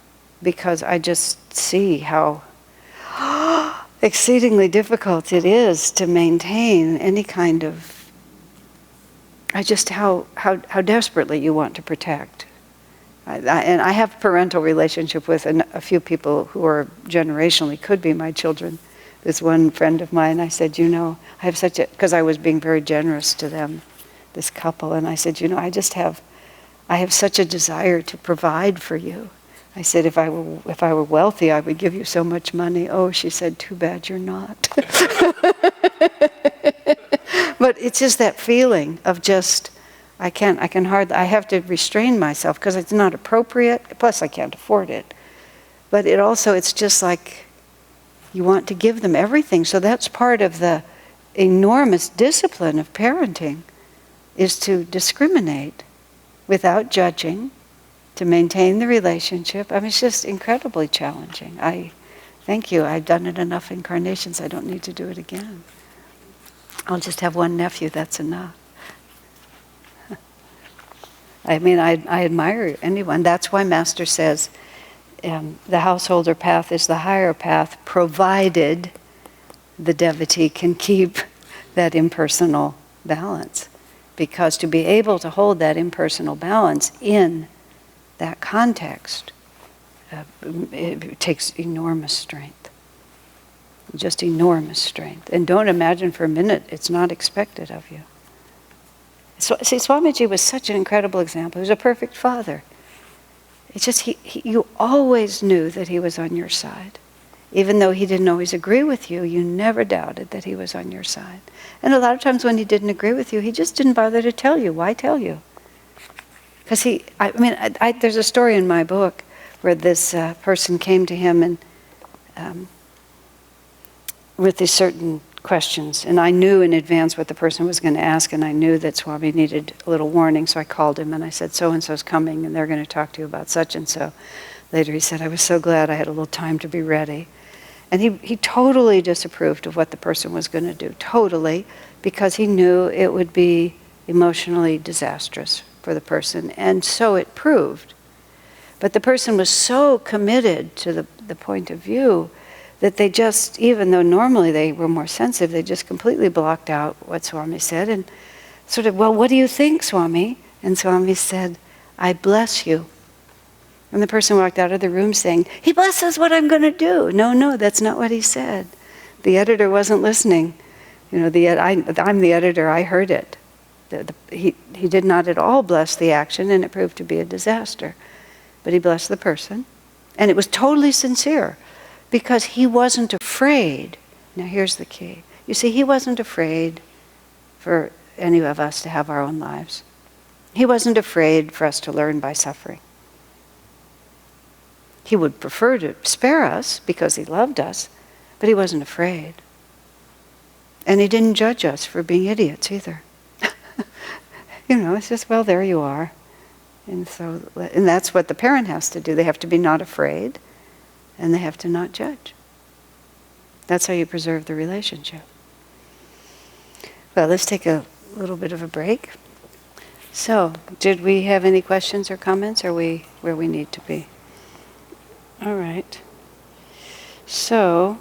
because I just see how exceedingly difficult it is to maintain any kind of, how desperately you want to protect. And I have a parental relationship with a few people who are generationally could be my children. This one friend of mine, I said, I have because I was being very generous to them, this couple, and I said, I have such a desire to provide for you. I said, if I were wealthy, I would give you so much money. Oh, she said, too bad you're not. But it's just that feeling of just, I have to restrain myself because it's not appropriate, plus I can't afford it. But it's just like, you want to give them everything. So that's part of the enormous discipline of parenting, is to discriminate without judging, to maintain the relationship. It's just incredibly challenging. Thank you. I've done it enough incarnations. I don't need to do it again. I'll just have one nephew, that's enough. I admire anyone. That's why Master says the householder path is the higher path, provided the devotee can keep that impersonal balance. Because to be able to hold that impersonal balance in that context, it takes enormous strength. Just enormous strength. And don't imagine for a minute it's not expected of you. So, see, Swamiji was such an incredible example. He was a perfect father. It's just you always knew that he was on your side. Even though he didn't always agree with you, you never doubted that he was on your side. And a lot of times when he didn't agree with you, he just didn't bother to tell you. Why tell you? Because there's a story in my book where this person came to him and with these certain questions. And I knew in advance what the person was going to ask, and I knew that Swami needed a little warning, so I called him and I said, so-and-so's coming and they're going to talk to you about such and so. Later he said, I was so glad I had a little time to be ready. And he totally disapproved of what the person was going to do, totally, because he knew it would be emotionally disastrous for the person, and so it proved. But the person was so committed to the point of view that they just, even though normally they were more sensitive, they just completely blocked out what Swami said and sort of, well, what do you think, Swami? And Swami said, I bless you. And the person walked out of the room saying, he blesses what I'm going to do. No, that's not what he said. The editor wasn't listening. I'm the editor, I heard it. He did not at all bless the action, and it proved to be a disaster. But he blessed the person, and it was totally sincere, because he wasn't afraid. Now here's the key. You see, he wasn't afraid for any of us to have our own lives. He wasn't afraid for us to learn by suffering. He would prefer to spare us because he loved us, but he wasn't afraid. And he didn't judge us for being idiots either. It's just, well, there you are. And that's what the parent has to do. They have to be not afraid, and they have to not judge. That's how you preserve the relationship. Well, let's take a little bit of a break. So, did we have any questions or comments? Are we where we need to be? All right. So,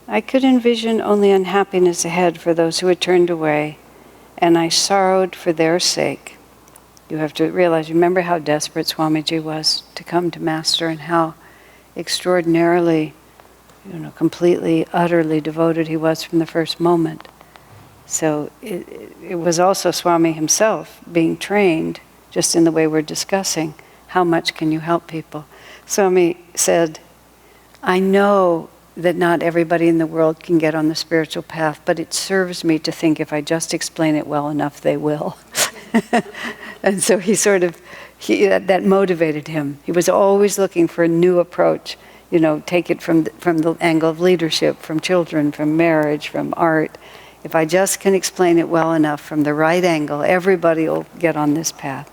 I could envision only unhappiness ahead for those who had turned away, and I sorrowed for their sake. You have to realize, remember how desperate Swamiji was to come to Master, and how extraordinarily, completely, utterly devoted he was from the first moment. So it was also Swami himself being trained, just in the way we're discussing, how much can you help people? Swami said, I know that not everybody in the world can get on the spiritual path, but it serves me to think if I just explain it well enough, they will. And so that motivated him. He was always looking for a new approach, take it from the angle of leadership, from children, from marriage, from art. If I just can explain it well enough from the right angle, everybody will get on this path.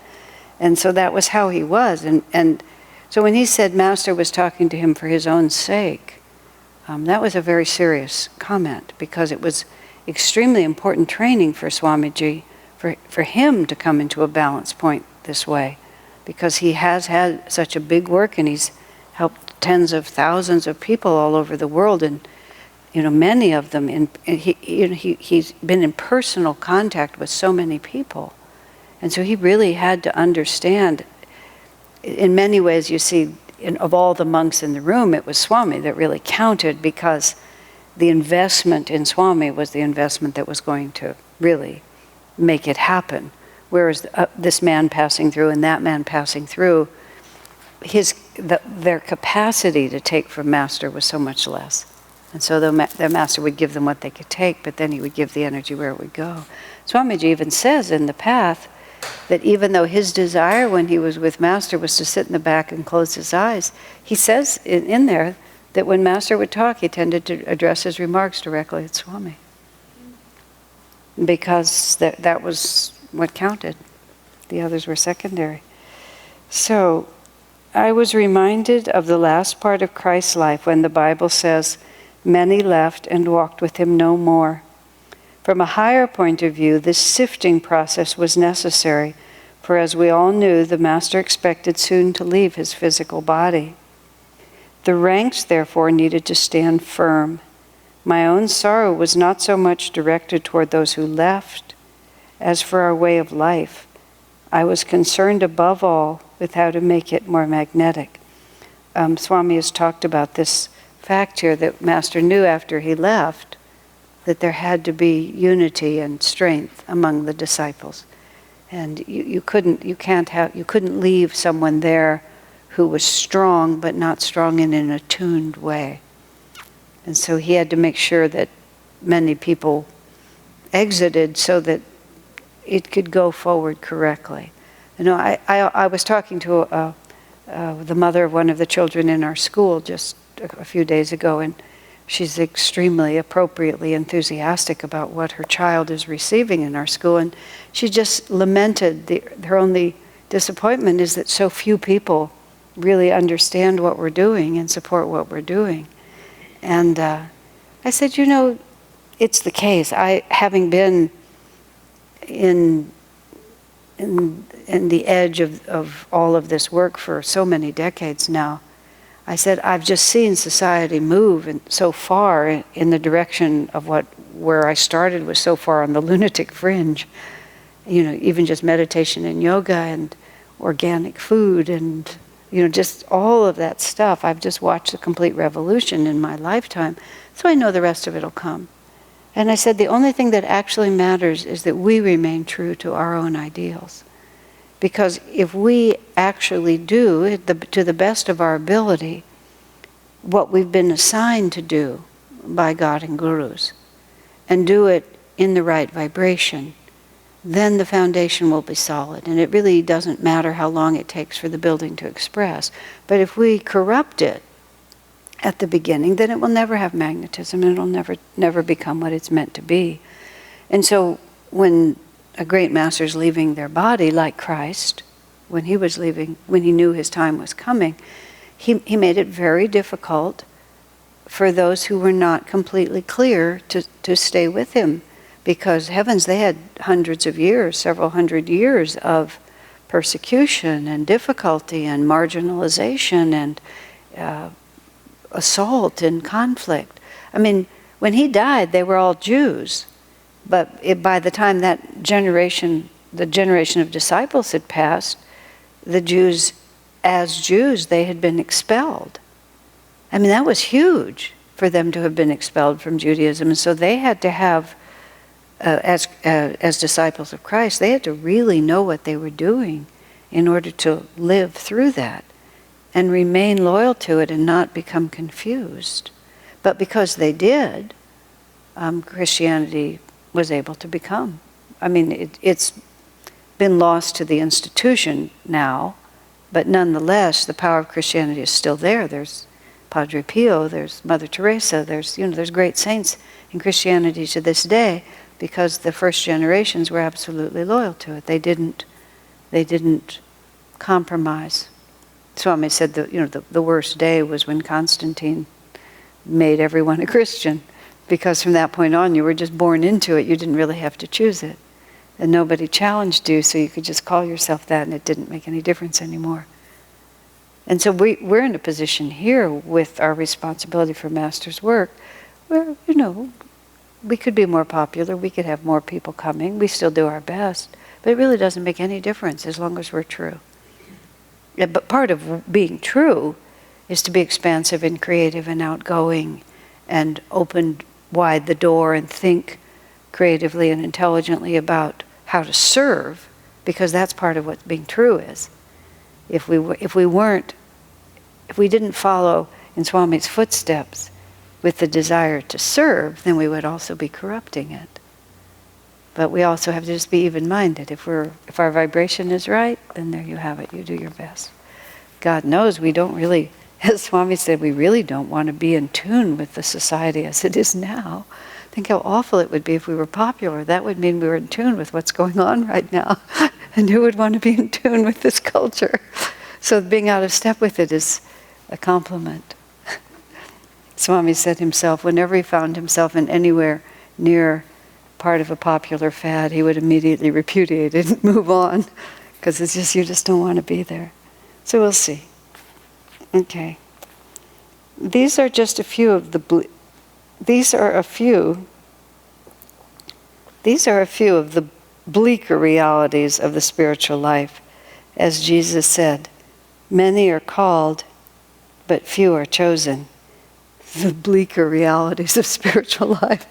And so that was how he was. And so when he said Master was talking to him for his own sake, that was a very serious comment, because it was extremely important training for Swamiji, for him to come into a balance point this way, because he has had such a big work and he's helped tens of thousands of people all over the world, and many of them, he's been in personal contact with so many people. And so he really had to understand, in many ways, you see, of all the monks in the room, it was Swami that really counted, because the investment in Swami was the investment that was going to really make it happen. Whereas this man passing through and that man passing through, their capacity to take from Master was so much less. And so their Master would give them what they could take, but then he would give the energy where it would go. Swamiji even says in the path that even though his desire when he was with Master was to sit in the back and close his eyes, he says in there that when Master would talk, he tended to address his remarks directly at Swami, because that was what counted. The others were secondary. So I was reminded of the last part of Christ's life when the Bible says, many left and walked with him no more. From a higher point of view, this sifting process was necessary, for as we all knew, the Master expected soon to leave his physical body. The ranks, therefore, needed to stand firm. My own sorrow was not so much directed toward those who left as for our way of life. I was concerned above all with how to make it more magnetic. Swami has talked about this fact here, that Master knew after he left that there had to be unity and strength among the disciples, and you couldn't leave someone there who was strong but not strong in an attuned way. And so he had to make sure that many people exited so that it could go forward correctly. I was talking to the mother of one of the children in our school just a few days ago, and she's extremely appropriately enthusiastic about what her child is receiving in our school, and she just lamented her only disappointment is that so few people really understand what we're doing and support what we're doing. And I said, it's the case. Having been in the edge of all of this work for so many decades now, I said, I've just seen society move so far in the direction of where I started was so far on the lunatic fringe. Even just meditation and yoga and organic food and, just all of that stuff. I've just watched a complete revolution in my lifetime. So I know the rest of it will come. And I said, the only thing that actually matters is that we remain true to our own ideals. Because if we actually do, to the best of our ability, what we've been assigned to do by God and gurus, and do it in the right vibration, then the foundation will be solid. And it really doesn't matter how long it takes for the building to express. But if we corrupt it at the beginning, then it will never have magnetism, and it'll never become what it's meant to be. And so when a great master's leaving their body, like Christ, when he was leaving, when he knew his time was coming, he made it very difficult for those who were not completely clear to stay with him. Because heavens, they had hundreds of years, several hundred years of persecution and difficulty and marginalization and assault and conflict. I mean, when he died, they were all Jews. But by the time that generation, the generation of disciples had passed, the Jews, as Jews, they had been expelled. I mean, that was huge for them to have been expelled from Judaism. And so they had to have, as disciples of Christ, they had to really know what they were doing in order to live through that. and remain loyal to it and not become confused. But because they did, Christianity was able to become. I mean, it's been lost to the institution now, but nonetheless, the power of Christianity is still there. There's Padre Pio, there's Mother Teresa, there's great saints in Christianity to this day, because the first generations were absolutely loyal to it. They didn't compromise. Swami said that the worst day was when Constantine made everyone a Christian, because from that point on you were just born into it. You didn't really have to choose it, and nobody challenged you, so you could just call yourself that, and it didn't make any difference anymore. And so we're in a position here with our responsibility for Master's work where, we could be more popular, we could have more people coming, we still do our best, but it really doesn't make any difference as long as we're true. Yeah, but part of being true is to be expansive and creative and outgoing and open wide the door and think creatively and intelligently about how to serve, because that's part of what being true is. If we didn't follow in Swami's footsteps with the desire to serve, then we would also be corrupting it. But we also have to just be even-minded. If our vibration is right, then there you have it. You do your best. God knows we don't really, as Swami said, we really don't want to be in tune with the society as it is now. Think how awful it would be if we were popular. That would mean we were in tune with what's going on right now. And who would want to be in tune with this culture? So being out of step with it is a compliment. Swami said himself, whenever he found himself in anywhere near part of a popular fad, he would immediately repudiate it and move on, because it's just, you just don't want to be there. So we'll see. Okay. These are just a few of the bleaker realities of the spiritual life. As Jesus said, many are called, but few are chosen. The bleaker realities of spiritual life.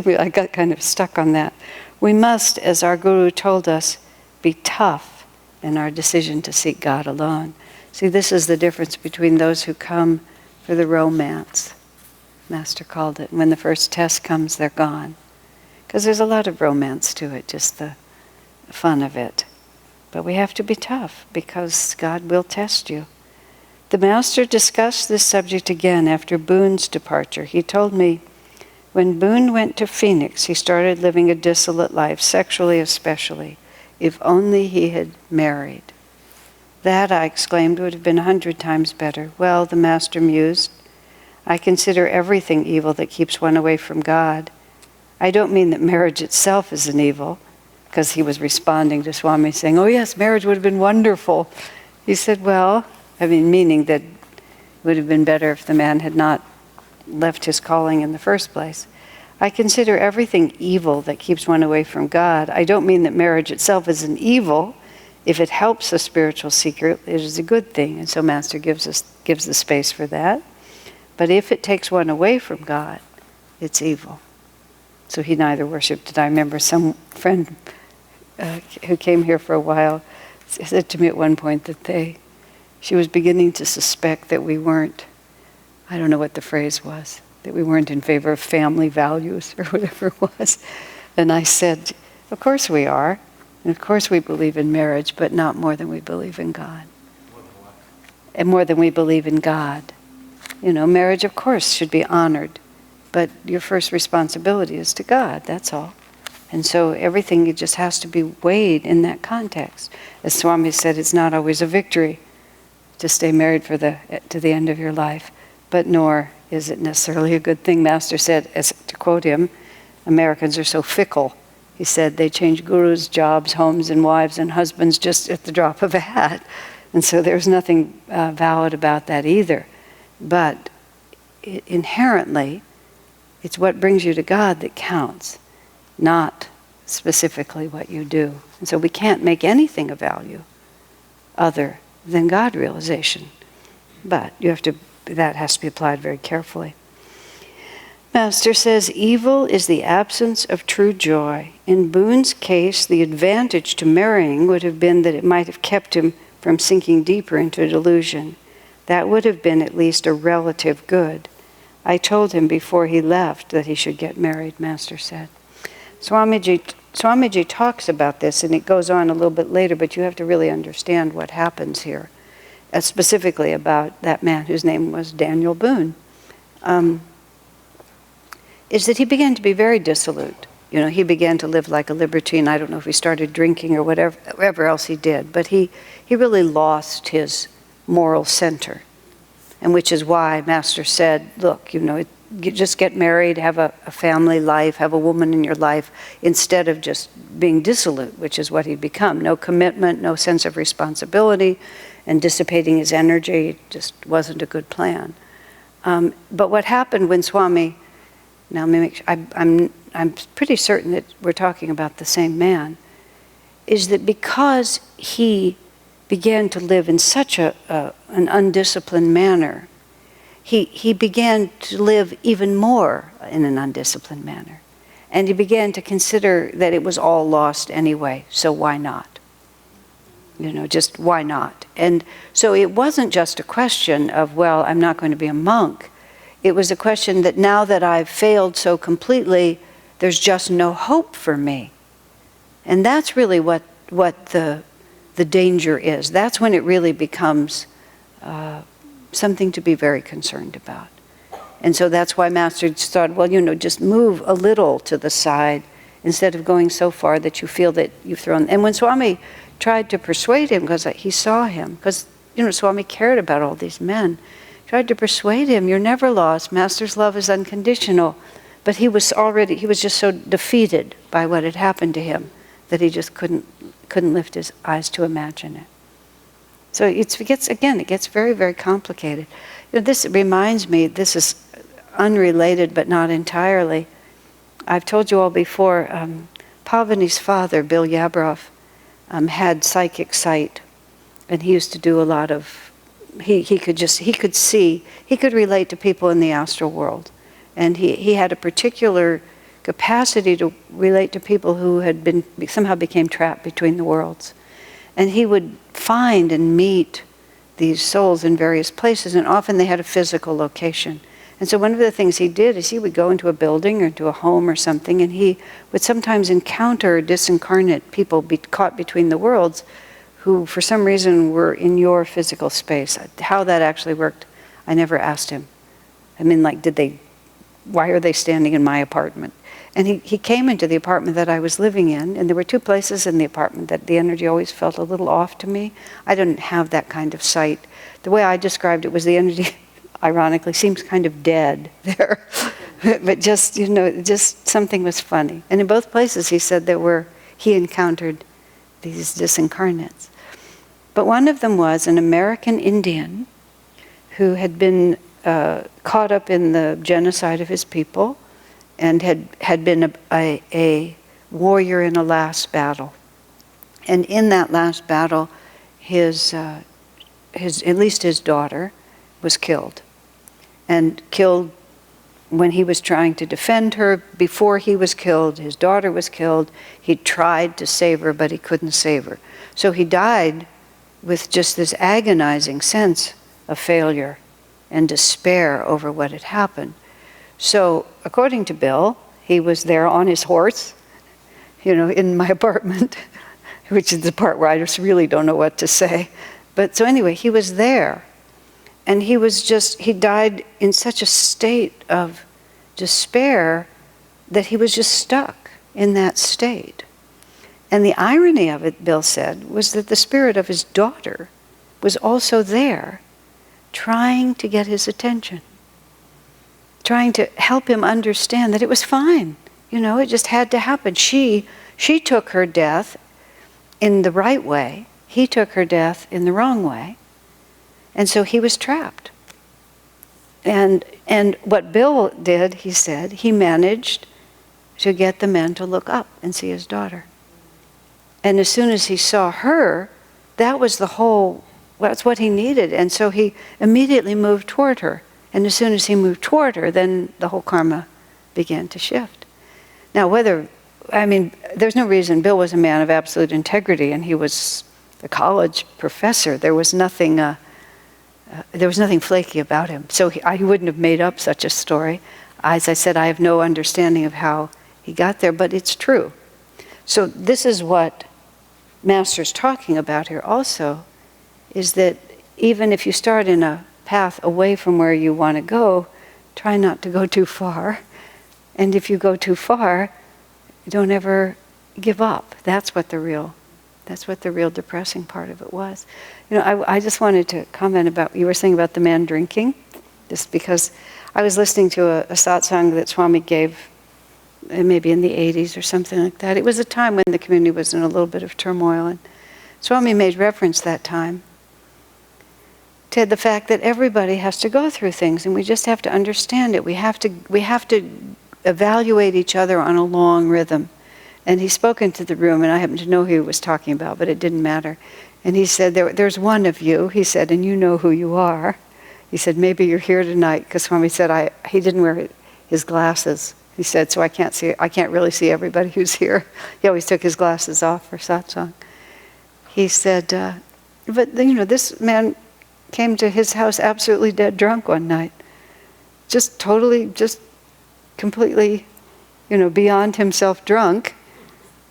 I got kind of stuck on that. We must, as our Guru told us, be tough in our decision to seek God alone. See, this is the difference between those who come for the romance, Master called it. When the first test comes, they're gone. Because there's a lot of romance to it, just the fun of it. But we have to be tough, because God will test you. The Master discussed this subject again after Boone's departure. He told me, when Boone went to Phoenix, he started living a dissolute life, sexually especially. If only he had married. That, I exclaimed, would have been 100 times better. Well, the Master mused, I consider everything evil that keeps one away from God. I don't mean that marriage itself is an evil, because he was responding to Swami saying, oh yes, marriage would have been wonderful. He said, well, meaning that it would have been better if the man had not left his calling in the first place. I consider everything evil that keeps one away from God. I don't mean that marriage itself is an evil. If it helps a spiritual seeker, it is a good thing. And so Master gives the space for that. But if it takes one away from God, it's evil. So he neither worshipped it. I remember some friend who came here for a while said to me at one point that she was beginning to suspect that we weren't, I don't know what the phrase was, that we weren't in favor of family values or whatever it was. And I said, of course we are. And of course we believe in marriage, but not more than we believe in God. And more than we believe in God. Marriage, of course, should be honored. But your first responsibility is to God, that's all. And so everything just has to be weighed in that context. As Swami said, it's not always a victory to stay married to the end of your life, but nor is it necessarily a good thing. Master said, to quote him, Americans are so fickle. He said they change gurus, jobs, homes, and wives and husbands just at the drop of a hat. And so there's nothing valid about that either. But inherently, it's what brings you to God that counts, not specifically what you do. And so we can't make anything of value other than God realization. But that has to be applied very carefully. Master says, evil is the absence of true joy. In Boone's case, the advantage to marrying would have been that it might have kept him from sinking deeper into a delusion. That would have been at least a relative good. I told him before he left that he should get married, Master said. Swamiji talks about this, and it goes on a little bit later, but you have to really understand what happens here, specifically about that man whose name was Daniel Boone, is that he began to be very dissolute. You know, he began to live like a libertine. I don't know if he started drinking or whatever else he did, but he really lost his moral center. And which is why Master said, look, you know, you just get married, have a family life, have a woman in your life, instead of just being dissolute, which is what he'd become. No commitment, no sense of responsibility, and dissipating his energy just wasn't a good plan. But what happened when Swami, now let me make sure, I'm pretty certain that we're talking about the same man, is that because he began to live in such an undisciplined manner, he began to live even more in an undisciplined manner. And he began to consider that it was all lost anyway, so why not? You know, just why not? And so it wasn't just a question of, well, I'm not going to be a monk. It was a question that now that I've failed so completely, there's just no hope for me. And that's really what the danger is. That's when it really becomes something to be very concerned about. And so that's why Master thought, well, you know, just move a little to the side instead of going so far that you feel that you've thrown. And when Swami tried to persuade him, because he saw him, because, you know, Swami cared about all these men, tried to persuade him, you're never lost, Master's love is unconditional. But he was just so defeated by what had happened to him that he just couldn't lift his eyes to imagine it. So it gets very, very complicated. You know, this reminds me, this is unrelated but not entirely. I've told you all before, Pavani's father, Bill Yabroff, had psychic sight, and he used to do a lot of, he could see, he could relate to people in the astral world. And he had a particular capacity to relate to people who had somehow became trapped between the worlds. And he would find and meet these souls in various places, and often they had a physical location. And so one of the things he did is he would go into a building or into a home or something, and he would sometimes encounter disincarnate people caught between the worlds who for some reason were in your physical space. How that actually worked, I never asked him. I mean, like, why are they standing in my apartment? And he came into the apartment that I was living in, and there were two places in the apartment that the energy always felt a little off to me. I didn't have that kind of sight. The way I described it was the energy, ironically, seems kind of dead there. But just, you know, just something was funny. And in both places he said he encountered these disincarnates. But one of them was an American Indian who had been caught up in the genocide of his people, and had been a warrior in a last battle. And in that last battle, at least his daughter was killed. And killed when he was trying to defend her. Before he was killed, his daughter was killed. He tried to save her, but he couldn't save her. So he died with just this agonizing sense of failure and despair over what had happened. So, according to Bill, he was there on his horse, you know, in my apartment, which is the part where I just really don't know what to say. But so anyway, he was there. And he died in such a state of despair that he was just stuck in that state. And the irony of it, Bill said, was that the spirit of his daughter was also there, trying to get his attention, trying to help him understand that it was fine. You know, it just had to happen. She took her death in the right way. He took her death in the wrong way. And so he was trapped. And what Bill did, he said, he managed to get the men to look up and see his daughter. And as soon as he saw her, that's what he needed. And so he immediately moved toward her. And as soon as he moved toward her, then the whole karma began to shift. Now, there's no reason. Bill was a man of absolute integrity, and he was a college professor. There was nothing there was nothing flaky about him. So he wouldn't have made up such a story. As I said, I have no understanding of how he got there, but it's true. So this is what Master's talking about here also, is that even if you start in a path away from where you want to go, try not to go too far. And if you go too far, don't ever give up. That's what the real depressing part of it was. I just wanted to comment about, you were saying about the man drinking, just because I was listening to a satsang that Swami gave, maybe in the 80s or something like that. It was a time when the community was in a little bit of turmoil, and Swami made reference that time to the fact that everybody has to go through things, and we just have to understand it. We have to evaluate each other on a long rhythm. And he spoke into the room, and I happened to know who he was talking about, but it didn't matter. And he said, there's one of you, he said, and you know who you are. He said, maybe you're here tonight, because Swami said he didn't wear his glasses. He said, so I can't really see everybody who's here. He always took his glasses off for satsang. He said, but this man came to his house absolutely dead drunk one night. Just completely, beyond himself drunk.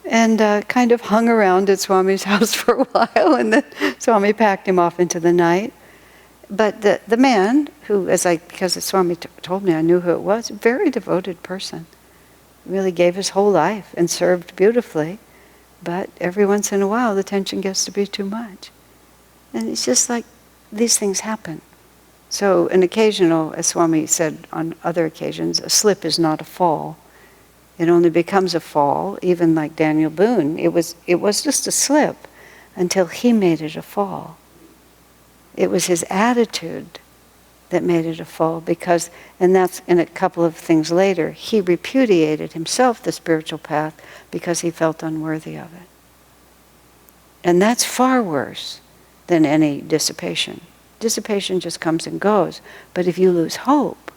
And kind of hung around at Swami's house for a while, and then Swami packed him off into the night. But the man, who, because the Swami told me, I knew who it was, a very devoted person, really gave his whole life and served beautifully, but every once in a while the tension gets to be too much. And it's just like, these things happen. So an occasional, as Swami said on other occasions, a slip is not a fall. It only becomes a fall, even like Daniel Boone. It was just a slip until he made it a fall. It was his attitude that made it a fall, and that's in a couple of things later, he repudiated himself the spiritual path because he felt unworthy of it. And that's far worse than any dissipation. Dissipation just comes and goes. But if you lose hope,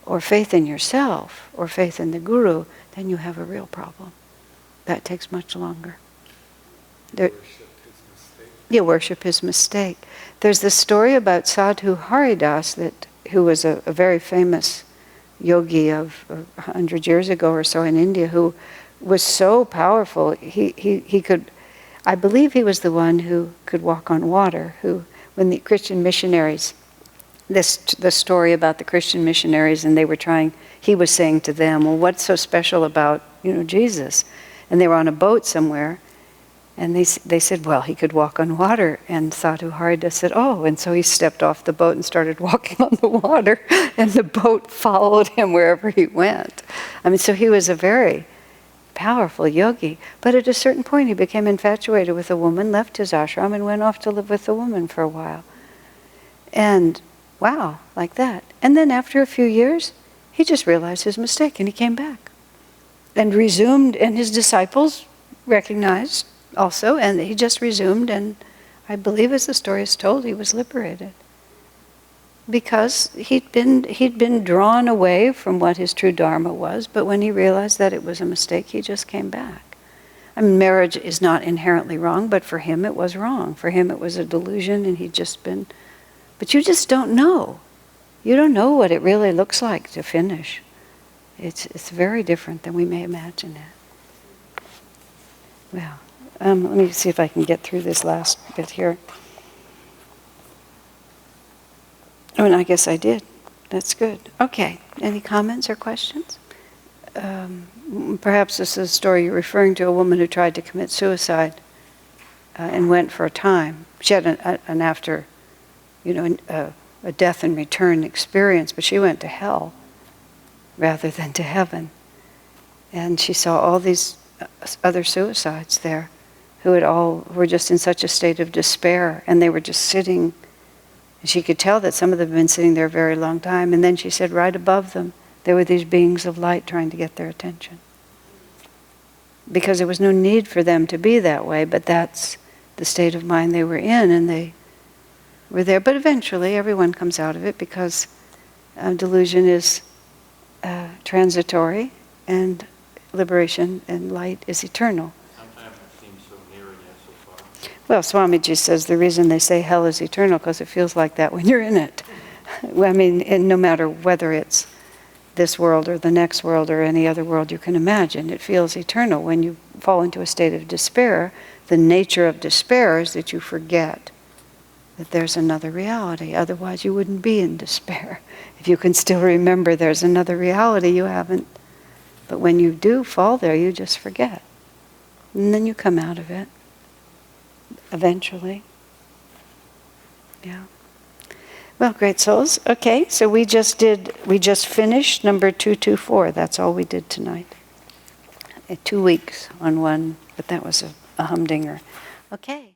or faith in yourself, or faith in the Guru, then you have a real problem. That takes much longer. Worship his mistake. There's this story about Sadhu Haridas, who was a very famous yogi of 100 years ago or so in India, who was so powerful. He could, I believe he was the one who could walk on water, when the Christian missionaries, the story about the Christian missionaries, and he was saying to them, well, what's so special about, Jesus? And they were on a boat somewhere, and they said, well, he could walk on water. And Sadhu Haridas said, oh, and so he stepped off the boat and started walking on the water, and the boat followed him wherever he went. So he was a very powerful yogi. But at a certain point, he became infatuated with a woman, left his ashram, and went off to live with the woman for a while. And wow, like that. And then after a few years, he just realized his mistake, and he came back. And resumed, and his disciples recognized also, and he just resumed, and I believe, as the story is told, he was liberated. Because he'd been drawn away from what his true dharma was, but when he realized that it was a mistake, he just came back. Marriage is not inherently wrong, but for him it was wrong. For him it was a delusion, and he'd just been... But you just don't know. You don't know what it really looks like to finish. It's very different than we may imagine it. Well, let me see if I can get through this last bit here. I guess I did. That's good. Okay. Any comments or questions? Perhaps this is a story you're referring to, a woman who tried to commit suicide and went for a time. She had an after, a death and return experience, but she went to hell rather than to heaven. And she saw all these other suicides there who were just in such a state of despair, and they were just sitting. And she could tell that some of them had been sitting there a very long time. And then she said right above them, there were these beings of light trying to get their attention. Because there was no need for them to be that way, but that's the state of mind they were in, and they were there. But eventually everyone comes out of it, because delusion is transitory, and liberation and light is eternal. Sometimes it seems so near and yet so far. Well, Swamiji says the reason they say hell is eternal because it feels like that when you're in it. I mean, and no matter whether it's this world or the next world or any other world you can imagine, it feels eternal. When you fall into a state of despair, the nature of despair is that you forget that there's another reality. Otherwise, you wouldn't be in despair. If you can still remember there's another reality, you haven't. But when you do fall there, you just forget. And then you come out of it. Eventually. Yeah. Well, great souls. Okay, so we just finished number 224. That's all we did tonight. 2 weeks on one, but that was a humdinger. Okay.